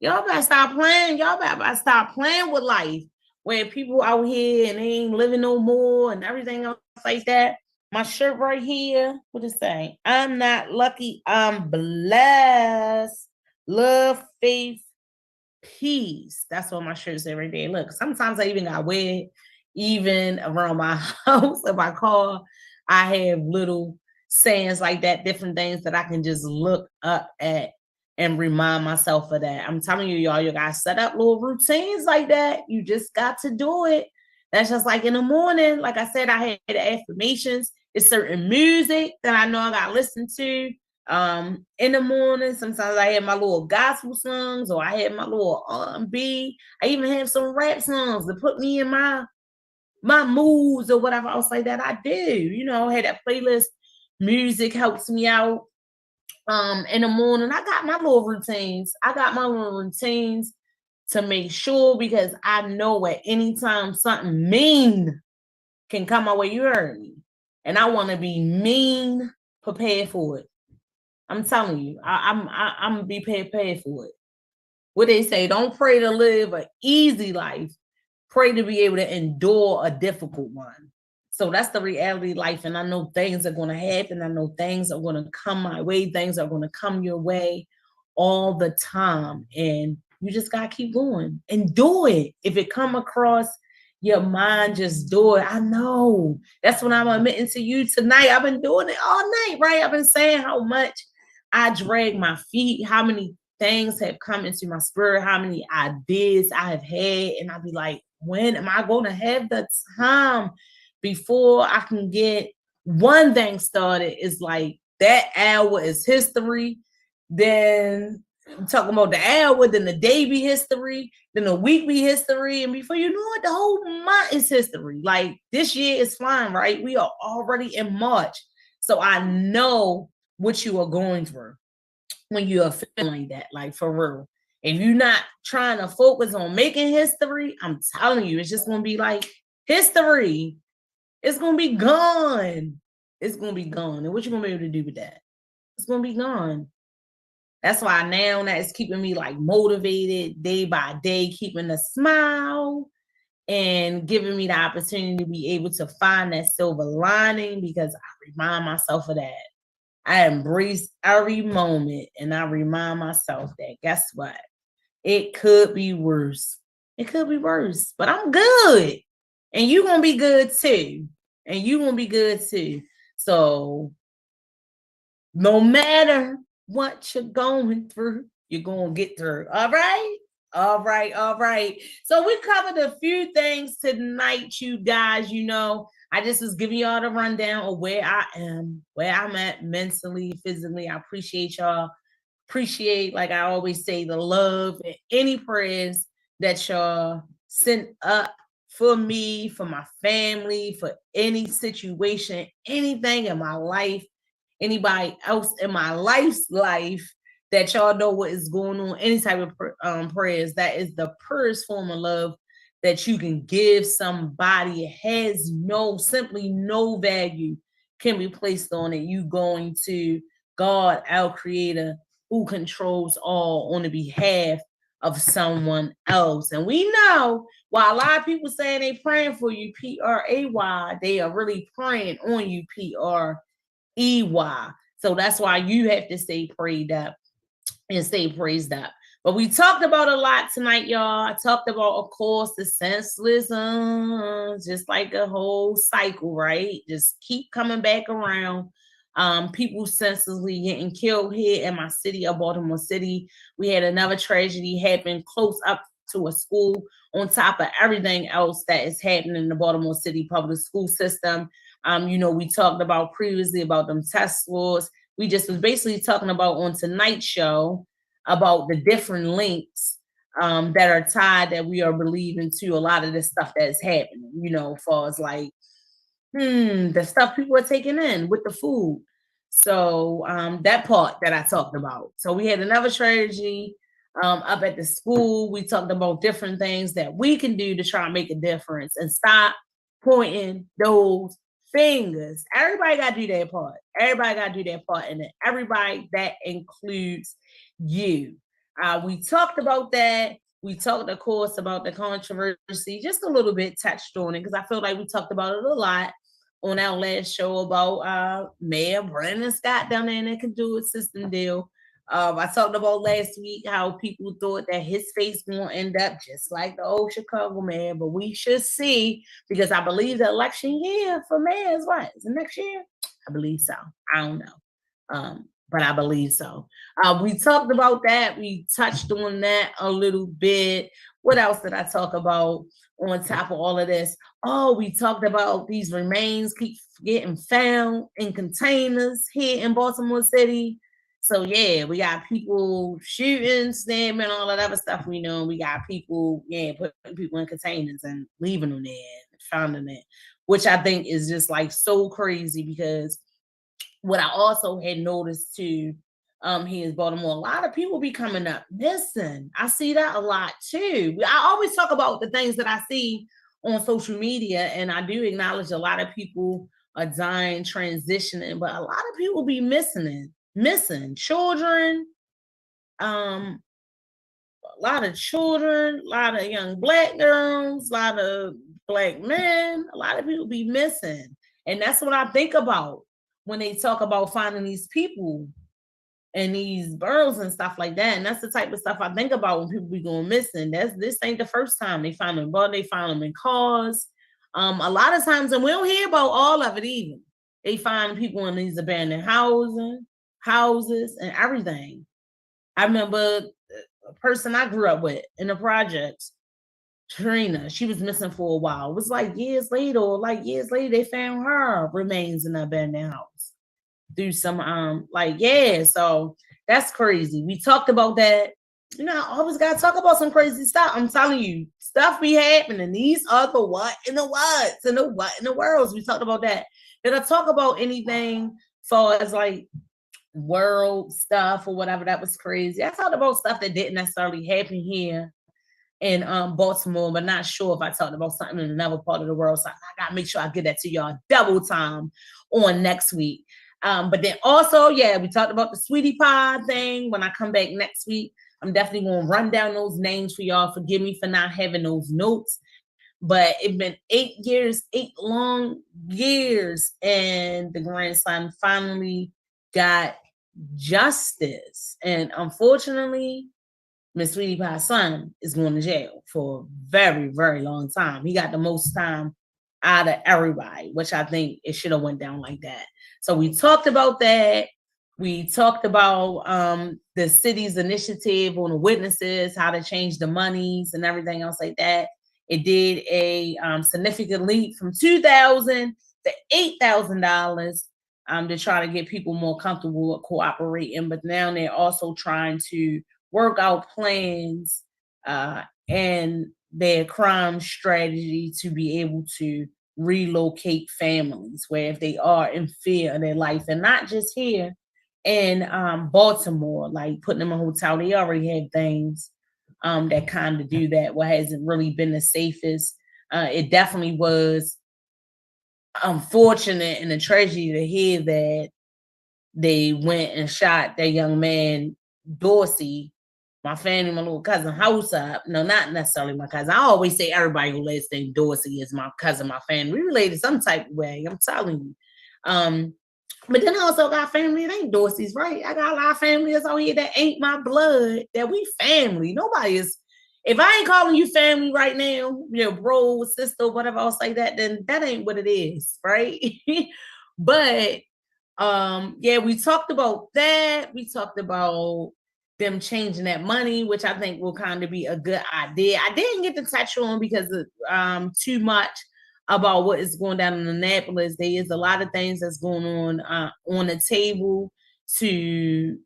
Speaker 2: Y'all better stop playing. Y'all better stop playing with life. When people out here and they ain't living no more and everything else like that. My shirt right here, what it say? I'm not lucky, I'm blessed. Love, faith, peace. That's what my shirt say right there. Look, sometimes I even got wear it, even around my house. In my car, I have little sayings like that, different things that I can just look up at and remind myself of that. I'm telling you, y'all, you gotta set up little routines like that. You just got to do it. That's just like in the morning. Like I said, I had affirmations. It's certain music that I know I gotta listen to. In the morning, sometimes I have my little gospel songs, or I have my little R&B. I even have some rap songs to put me in my moods or whatever else like that. I do, you know, have that playlist. Music helps me out in the morning, I got my little routines. To make sure, because I know at any time something mean can come my way. You heard me. And I want to be mean prepared for it. I'm telling you, I'm gonna be prepared for it. What they say, don't pray to live an easy life. Pray to be able to endure a difficult one. So that's the reality of life. And I know things are going to happen. I know things are going to come my way. Things are going to come your way all the time. And you just got to keep going and do it. If it come across your mind, just do it. I know. That's what I'm admitting to you tonight. I've been doing it all night, right? I've been saying how much I drag my feet, how many things have come into my spirit, how many ideas I have had. And I'll be like, when am I going to have the time before I can get one thing started? Is like that hour is history. Then I'm talking about the hour, then the day be history, then the week be history. And before you know it, the whole month is history. Like this year is flying, right? We are already in March. So I know what you are going through when you are feeling that, like for real. If you're not trying to focus on making history, I'm telling you, it's just going to be like history. It's going to be gone. It's going to be gone. And what you going to be able to do with that? It's going to be gone. That's why now that is keeping me like motivated day by day, keeping a smile and giving me the opportunity to be able to find that silver lining, because I remind myself of that. I embrace every moment and I remind myself that guess what? It could be worse. It could be worse, but I'm good. And you're going to be good too. And you're going to be good too. So no matter what you're going through, you're going to get through. All right? All right. All right. So we covered a few things tonight, you guys. You know, I just was giving y'all the rundown of where I am, where I'm at mentally, physically. I appreciate y'all. Appreciate, like I always say, the love and any prayers that y'all sent up for me, for my family, for any situation, anything in my life, anybody else in my life's life that y'all know what is going on, any type of prayers. That is the purest form of love that you can give somebody. It has simply no value can be placed on it. You going to God, our creator, who controls all, on the behalf of someone else. And we know while a lot of people saying they praying for you, P-R-A-Y, they are really praying on you, P-R-E-Y. So that's why you have to stay prayed up and stay praised up. But we talked about a lot tonight, y'all. I talked about, of course, the senseless, just like a whole cycle, right? Just keep coming back around. People senselessly getting killed here in my city of Baltimore City. We had another tragedy happen close up to a school, on top of everything else that is happening in the Baltimore City public school system. You know, we talked about previously about them test scores. We just was basically talking about on tonight's show about the different links that are tied, that we are believing to a lot of this stuff that's happening, you know, as far as like, the stuff people are taking in with the food. So that part that I talked about. So we had another tragedy up at the school. We talked about different things that we can do to try and make a difference and stop pointing those fingers. Everybody got to do their part. Everybody got to do their part. And everybody, that includes you. We talked about that. We talked, of course, about the controversy, just a little bit touched on it, because I feel like we talked about it a lot on our last show about Mayor Brandon Scott down there in the Conduit System deal. I talked about last week how people thought that his face won't end up just like the old Chicago mayor, but we should see, because I believe the election year for mayor is what? Is it next year? I believe so. I don't know. But I believe so. We talked about that. We touched on that a little bit. What else did I talk about on top of all of this? Oh, we talked about these remains keep getting found in containers here in Baltimore City. So yeah, we got people shooting, stabbing, all of that other stuff we know. We got people, putting people in containers and leaving them there and finding it, which I think is just like so crazy, because what I also had noticed too, here in Baltimore. A lot of people be coming up missing. I see that a lot too. I always talk about the things that I see on social media, and I do acknowledge a lot of people are dying, transitioning, but a lot of people be missing children, a lot of children, a lot of young Black girls, a lot of Black men, a lot of people be missing. And that's what I think about when they talk about finding these people and these girls and stuff like that. And that's the type of stuff I think about when people be going missing. This ain't the first time they find them, but they find them in cars. A lot of times, and we don't hear about all of it even. They find people in these abandoned houses and everything. I remember a person I grew up with in the projects, Trina, she was missing for a while. It was like years later, they found her remains in the abandoned house. Do some so that's crazy. We talked about that. You know, I always gotta talk about some crazy stuff. I'm telling you, stuff be happening. These are the what in the whats and the what in the worlds. We talked about that. Did I talk about anything far as like world stuff or whatever? That was crazy. I talked about stuff that didn't necessarily happen here in Baltimore, but not sure if I talked about something in another part of the world. So I gotta make sure I get that to y'all double time on next week. But then also, yeah, we talked about the sweetie pie thing. When I come back next week, I'm definitely going to run down those names for y'all. Forgive me for not having those notes. But it's been 8 long years, and the grandson finally got justice. And unfortunately, Miss Sweetie Pie's son is going to jail for a very, very long time. He got the most time out of everybody, which I think it should have went down like that. So we talked about that. We talked about the city's initiative on the witnesses, how to change the monies and everything else like that. It did a significant leap from $2,000 to $8,000 to try to get people more comfortable with cooperating. But now they're also trying to work out plans and their crime strategy to be able to relocate families where if they are in fear of their life, and not just here in Baltimore, like putting them in a hotel. They already have things that kind of do that. What hasn't really been the safest. It definitely was unfortunate and a tragedy to hear that they went and shot that young man, Dorsey, my family, my little cousin, house up. No, not necessarily my cousin. I always say everybody who last name Dorsey is my cousin, my family. We related some type of way. I'm telling you. But then I also got family that ain't Dorsey's, right? I got a lot of family that's out here that ain't my blood, that we family. Nobody is. If I ain't calling you family right now, your bro, sister, whatever else like that, then that ain't what it is, right? But yeah, we talked about that. We talked about them changing that money, which I think will kind of be a good idea. I didn't get to touch on because of too much about what is going down in Annapolis. There is a lot of things that's going on the table to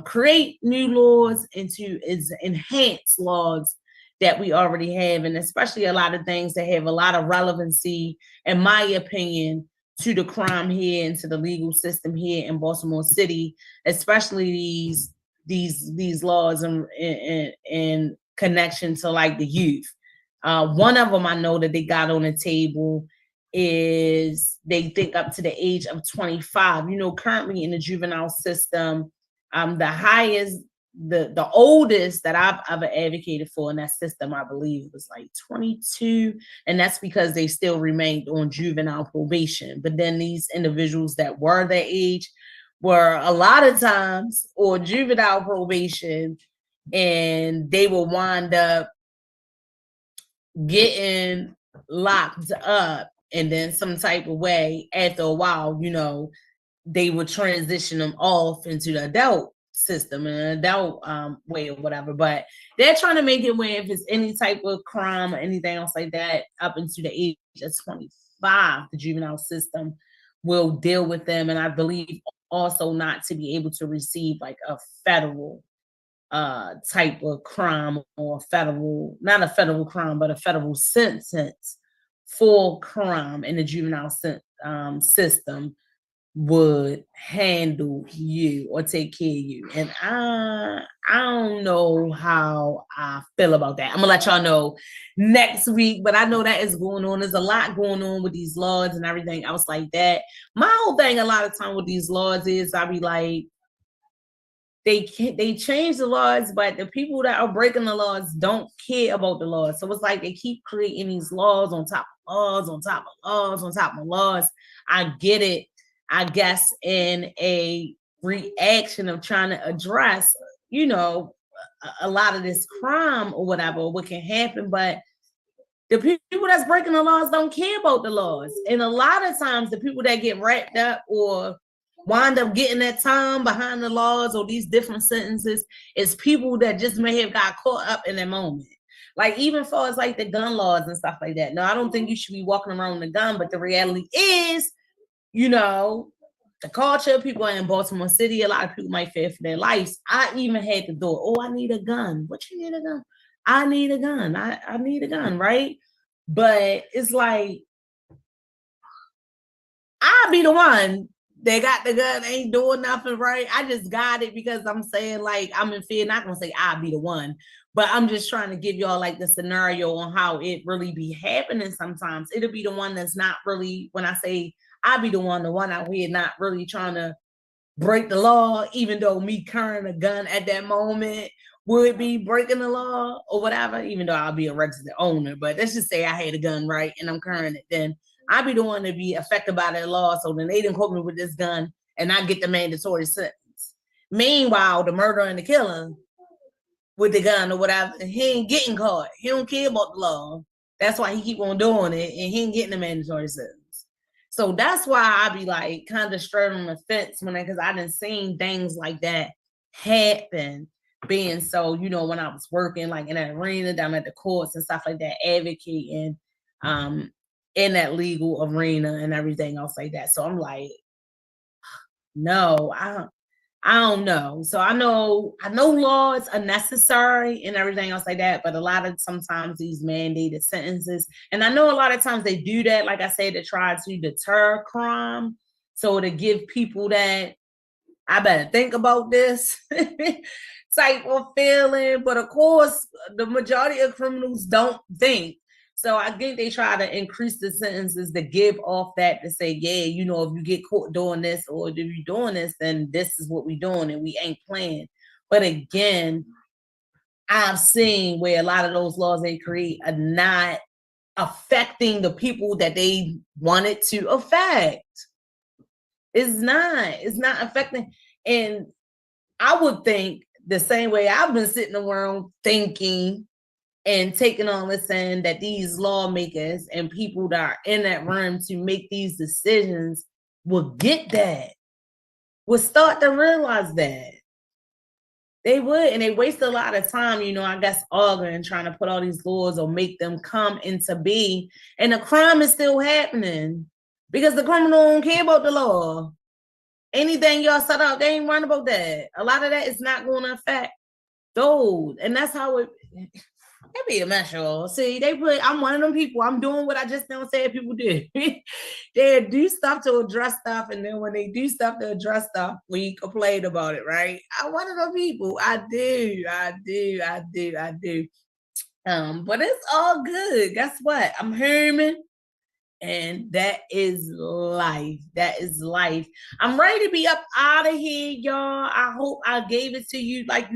Speaker 2: create new laws and to enhance laws that we already have, and especially a lot of things that have a lot of relevancy, in my opinion, to the crime here and to the legal system here in Baltimore City, especially these laws in connection to like the youth. One of them I know that they got on the table is they think up to the age of 25. You know, currently in the juvenile system, the oldest that I've ever advocated for in that system, I believe, was like 22. And that's because they still remained on juvenile probation. But then these individuals that were their age were a lot of times on juvenile probation, and they will wind up getting locked up, and then some type of way after a while, you know, they would transition them off into the adult system and an adult way or whatever. But they're trying to make it where if it's any type of crime or anything else like that up into the age of 25, the juvenile system will deal with them. And I believe also not to be able to receive like a federal type of crime, or not a federal crime, but a federal sentence for crime in the juvenile system would handle you or take care of you. And I don't know how I feel about that. I'm gonna let y'all know next week, but I know that is going on. There's a lot going on with these laws and everything else like that. My whole thing a lot of time with these laws is I be like, they change the laws, but the people that are breaking the laws don't care about the laws. So it's like they keep creating these laws on top of laws, on top of laws, on top of laws. I get it, I guess, in a reaction of trying to address, a lot of this crime or whatever, what can happen. But the people that's breaking the laws don't care about the laws. And a lot of times the people that get wrapped up or wind up getting that time behind the laws or these different sentences is people that just may have got caught up in that moment. Like even far as like the gun laws and stuff like that. No, I don't think you should be walking around with a gun, but the reality is, the culture of people in Baltimore City, a lot of people might fear for their lives. I even had the door. Oh, I need a gun. What you need a gun? I need a gun. I need a gun, right? But it's like, I'll be the one that got the gun, ain't doing nothing, right? I just got it because I'm saying, like, I'm in fear. Not gonna say I'll be the one, but I'm just trying to give y'all like the scenario on how it really be happening sometimes. It'll be the one that's not really, when I say I'll be the one out here not really trying to break the law, even though me carrying a gun at that moment would be breaking the law or whatever, even though I'll be a registered owner. But let's just say I had a gun, right, and I'm carrying it, then I'll be the one to be affected by that law. So then they didn't quote me with this gun and I get the mandatory sentence. Meanwhile, the murderer and the killer with the gun or whatever, he ain't getting caught. He don't care about the law. That's why he keep on doing it and he ain't getting the mandatory sentence. So that's why I be like kind of straight on the fence because I done seen things like that happen. Being so, when I was working like in that arena down at the courts and stuff like that, advocating in that legal arena and everything else like that. So I'm like, no, I don't know. So I know laws are necessary and everything else like that, but a lot of sometimes these mandated sentences, and I know a lot of times they do that, like I said, to try to deter crime. So to give people that I better think about this type of feeling. But of course, the majority of criminals don't think. So I think they try to increase the sentences to give off that to say, yeah, if you get caught doing this or if you're doing this, then this is what we're doing and we ain't playing. But again, I've seen where a lot of those laws they create are not affecting the people that they wanted to affect. It's not affecting. And I would think the same way I've been sitting around thinking and taking on listening that these lawmakers and people that are in that room to make these decisions will get that, will start to realize that. They would, and they waste a lot of time, I guess, arguing, trying to put all these laws or make them come into being. And the crime is still happening because the criminal don't care about the law. Anything y'all set up, they ain't worrying about that. A lot of that is not going to affect those. And that's how it be a mess, y'all. See, I'm one of them people. I'm doing what I just don't say people do. They do stuff to address stuff, and then when they do stuff to address stuff, we complain about it, right? I'm one of them people. I do. But it's all good. Guess what? I'm human. And that is life. That is life. I'm ready to be up out of here, y'all. I hope I gave it to you like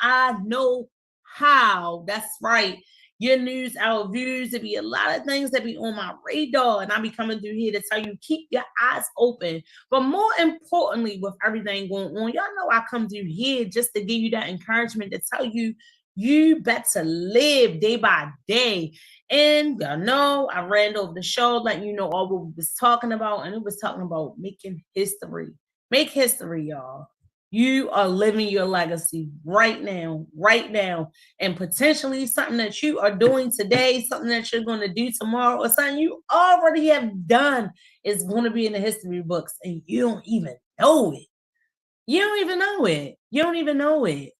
Speaker 2: I know how. That's right. Your news, our views, there be a lot of things that be on my radar, and I'll be coming through here to tell you, keep your eyes open. But more importantly, with everything going on, y'all know I come through here just to give you that encouragement to tell you, you better live day by day. And y'all know I ran over the show, letting you know all what we was talking about, and it was talking about making history. Make history, y'all. You are living your legacy right now, and potentially something that you are doing today, something that you're going to do tomorrow, or something you already have done is going to be in the history books, and you don't even know it. You don't even know it.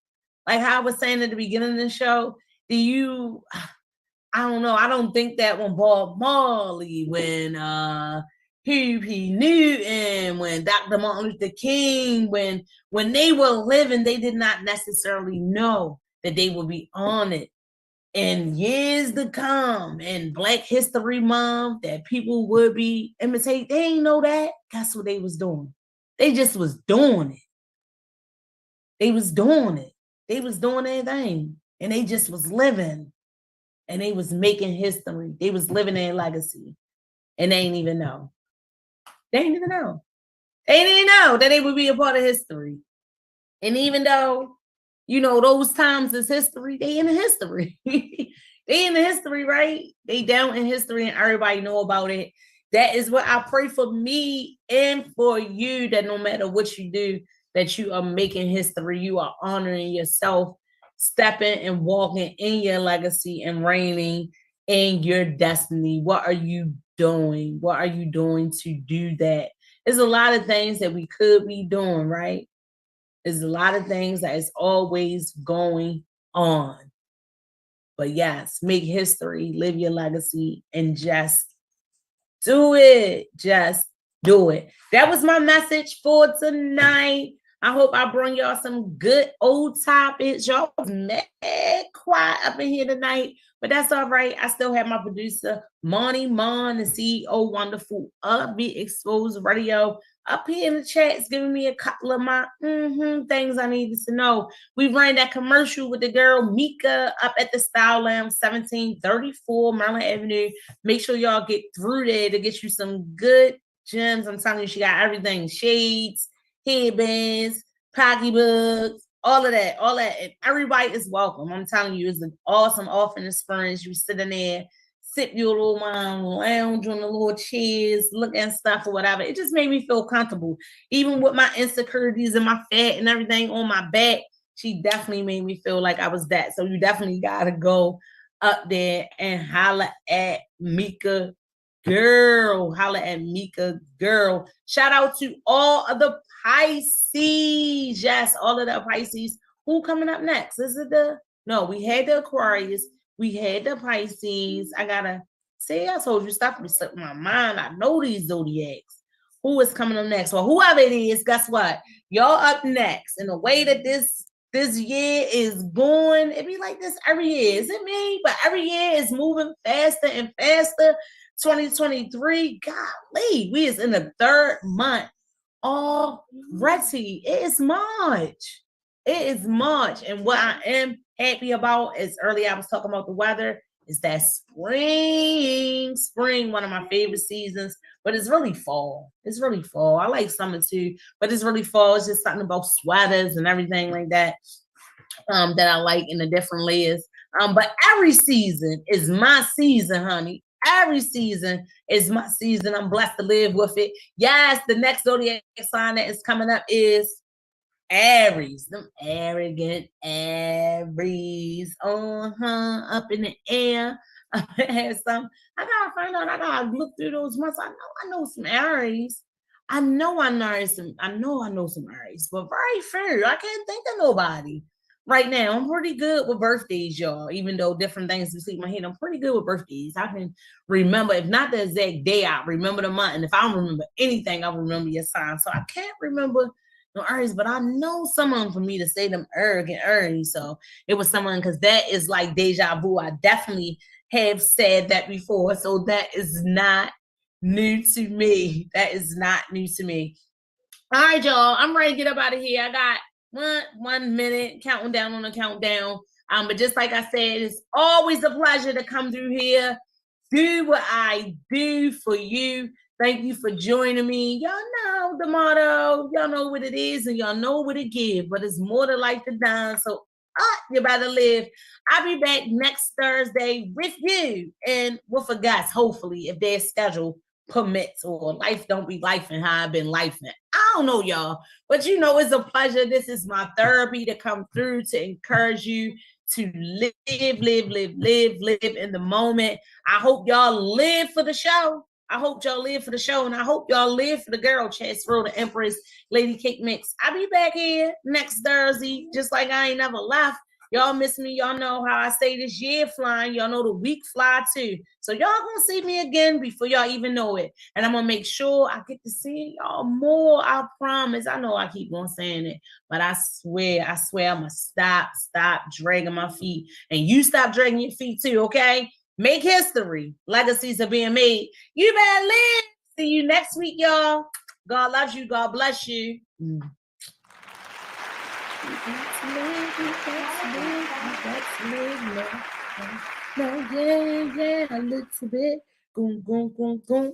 Speaker 2: Like how I was saying at the beginning of the show, I don't know. I don't think that when Bob Marley, when Huey Newton, when Dr. Martin Luther King, when they were living, they did not necessarily know that they would be honored in years to come, and Black History Month, that people would be imitate. They ain't know that. That's what they was doing. They just was doing it. They was doing it. They was doing their thing, and they just was living, and they was making history. They was living their legacy, and they ain't even know. They didn't even know. They didn't know that they would be a part of history. And even though, you know, those times is history, they in the history. They in the history, right? They down in history and everybody know about it. That is what I pray for me and for you, that no matter what you do, that you are making history. You are honoring yourself, stepping and walking in your legacy and reigning in your destiny. What are you doing? What are you doing to do that? There's a lot of things that we could be doing, right? There's a lot of things that is always going on. But yes, make history, live your legacy, and just do it. Just do it. That was my message for tonight. I hope I bring y'all some good old topics. Y'all was mad quiet up in here tonight, but that's all right. I still have my producer, Monty Mon, the CEO, wonderful Be Exposed Radio, up here in the chats, giving me a couple of my things I needed to know. We ran that commercial with the girl Mika up at the Style Lounge, 1734 Maryland Avenue. Make sure y'all get through there to get you some good gems. I'm telling you, she got everything: shades, headbands, pocketbooks, all of that. And everybody is welcome. I'm telling you, it's an awesome offering experience. You sit in there, sip your little wine, lounge on the little chairs, look at stuff or whatever. It just made me feel comfortable. Even with my insecurities and my fat and everything on my back, she definitely made me feel like I was that. So you definitely got to go up there and holla at Mika girl. Holla at Mika girl. Shout out to all of the Pisces. Yes, all of the Pisces. Who coming up next? Is it no, we had the Aquarius. We had the Pisces. I gotta say, I told you, stop me slipping my mind. I know these zodiacs. Who is coming up next? Well, whoever it is, guess what? Y'all up next. And the way that this year is going, it be like this every year. Is it me? But every year is moving faster and faster. 2023, golly, we is in the third month already. It is March. It is March. And what I am happy about is, earlier I was talking about the weather, is that spring, one of my favorite seasons, but it's really fall. It's really fall. I like summer too, but it's really fall. It's just something about sweaters and everything like that that I like in the different layers. But every season is my season, honey. Every season is my season. I'm blessed to live with it. Yes, the next zodiac sign that is coming up is Aries. Them arrogant Aries. Up in the air. I gotta find out. I gotta look through those months. I know some Aries. I know some Aries, but very few. I can't think of nobody right now. I'm pretty good with birthdays, y'all. Even though different things sleep my head, I'm pretty good with birthdays. I can remember, if not the exact day, I remember the month. And if I don't remember anything, I'll remember your sign. So I can't remember no Aries, but I know someone for me to say them arrogant Aries. So it was someone, because that is like deja vu. I definitely have said that before. So that is not new to me. That is not new to me. All right, y'all. I'm ready to get up out of here. I got 1 minute counting down on the countdown. But just like I said, it's always a pleasure to come through here, do what I do for you. Thank you for joining me. Y'all know the motto. Y'all know what it is, and y'all know what it gives. But it's more to life than dying. So you better live. I'll be back next Thursday with you and with a guest, hopefully, if their schedule permits, or life don't be life and how I've been lifing. I don't know, y'all, but you know, it's a pleasure. This is my therapy to come through to encourage you to live in the moment. I hope y'all live for the show. And I hope y'all live for the girl, ChasReal, the Empress, Lady Cake Mix. I'll be back here next Thursday, just like I ain't never left. Y'all miss me. Y'all know how I stay this year flying. Y'all know the week fly too. So y'all gonna see me again before y'all even know it. And I'm gonna make sure I get to see y'all more. I promise. I know I keep on saying it, but I swear, I'm gonna stop dragging my feet. And you stop dragging your feet too, okay? Make history. Legacies are being made. You better live. See you next week, y'all. God loves you. God bless you. Yeah, a little bit. Goom,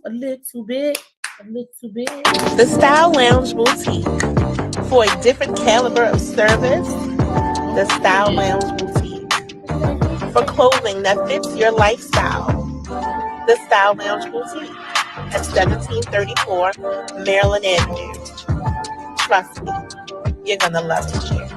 Speaker 2: a little bit.
Speaker 3: The Style Lounge Boutique. For a different caliber of service, the Style Lounge Boutique. For clothing that fits your lifestyle, the Style Lounge Boutique at 1734 Maryland Avenue. Trust me, you're gonna love it here.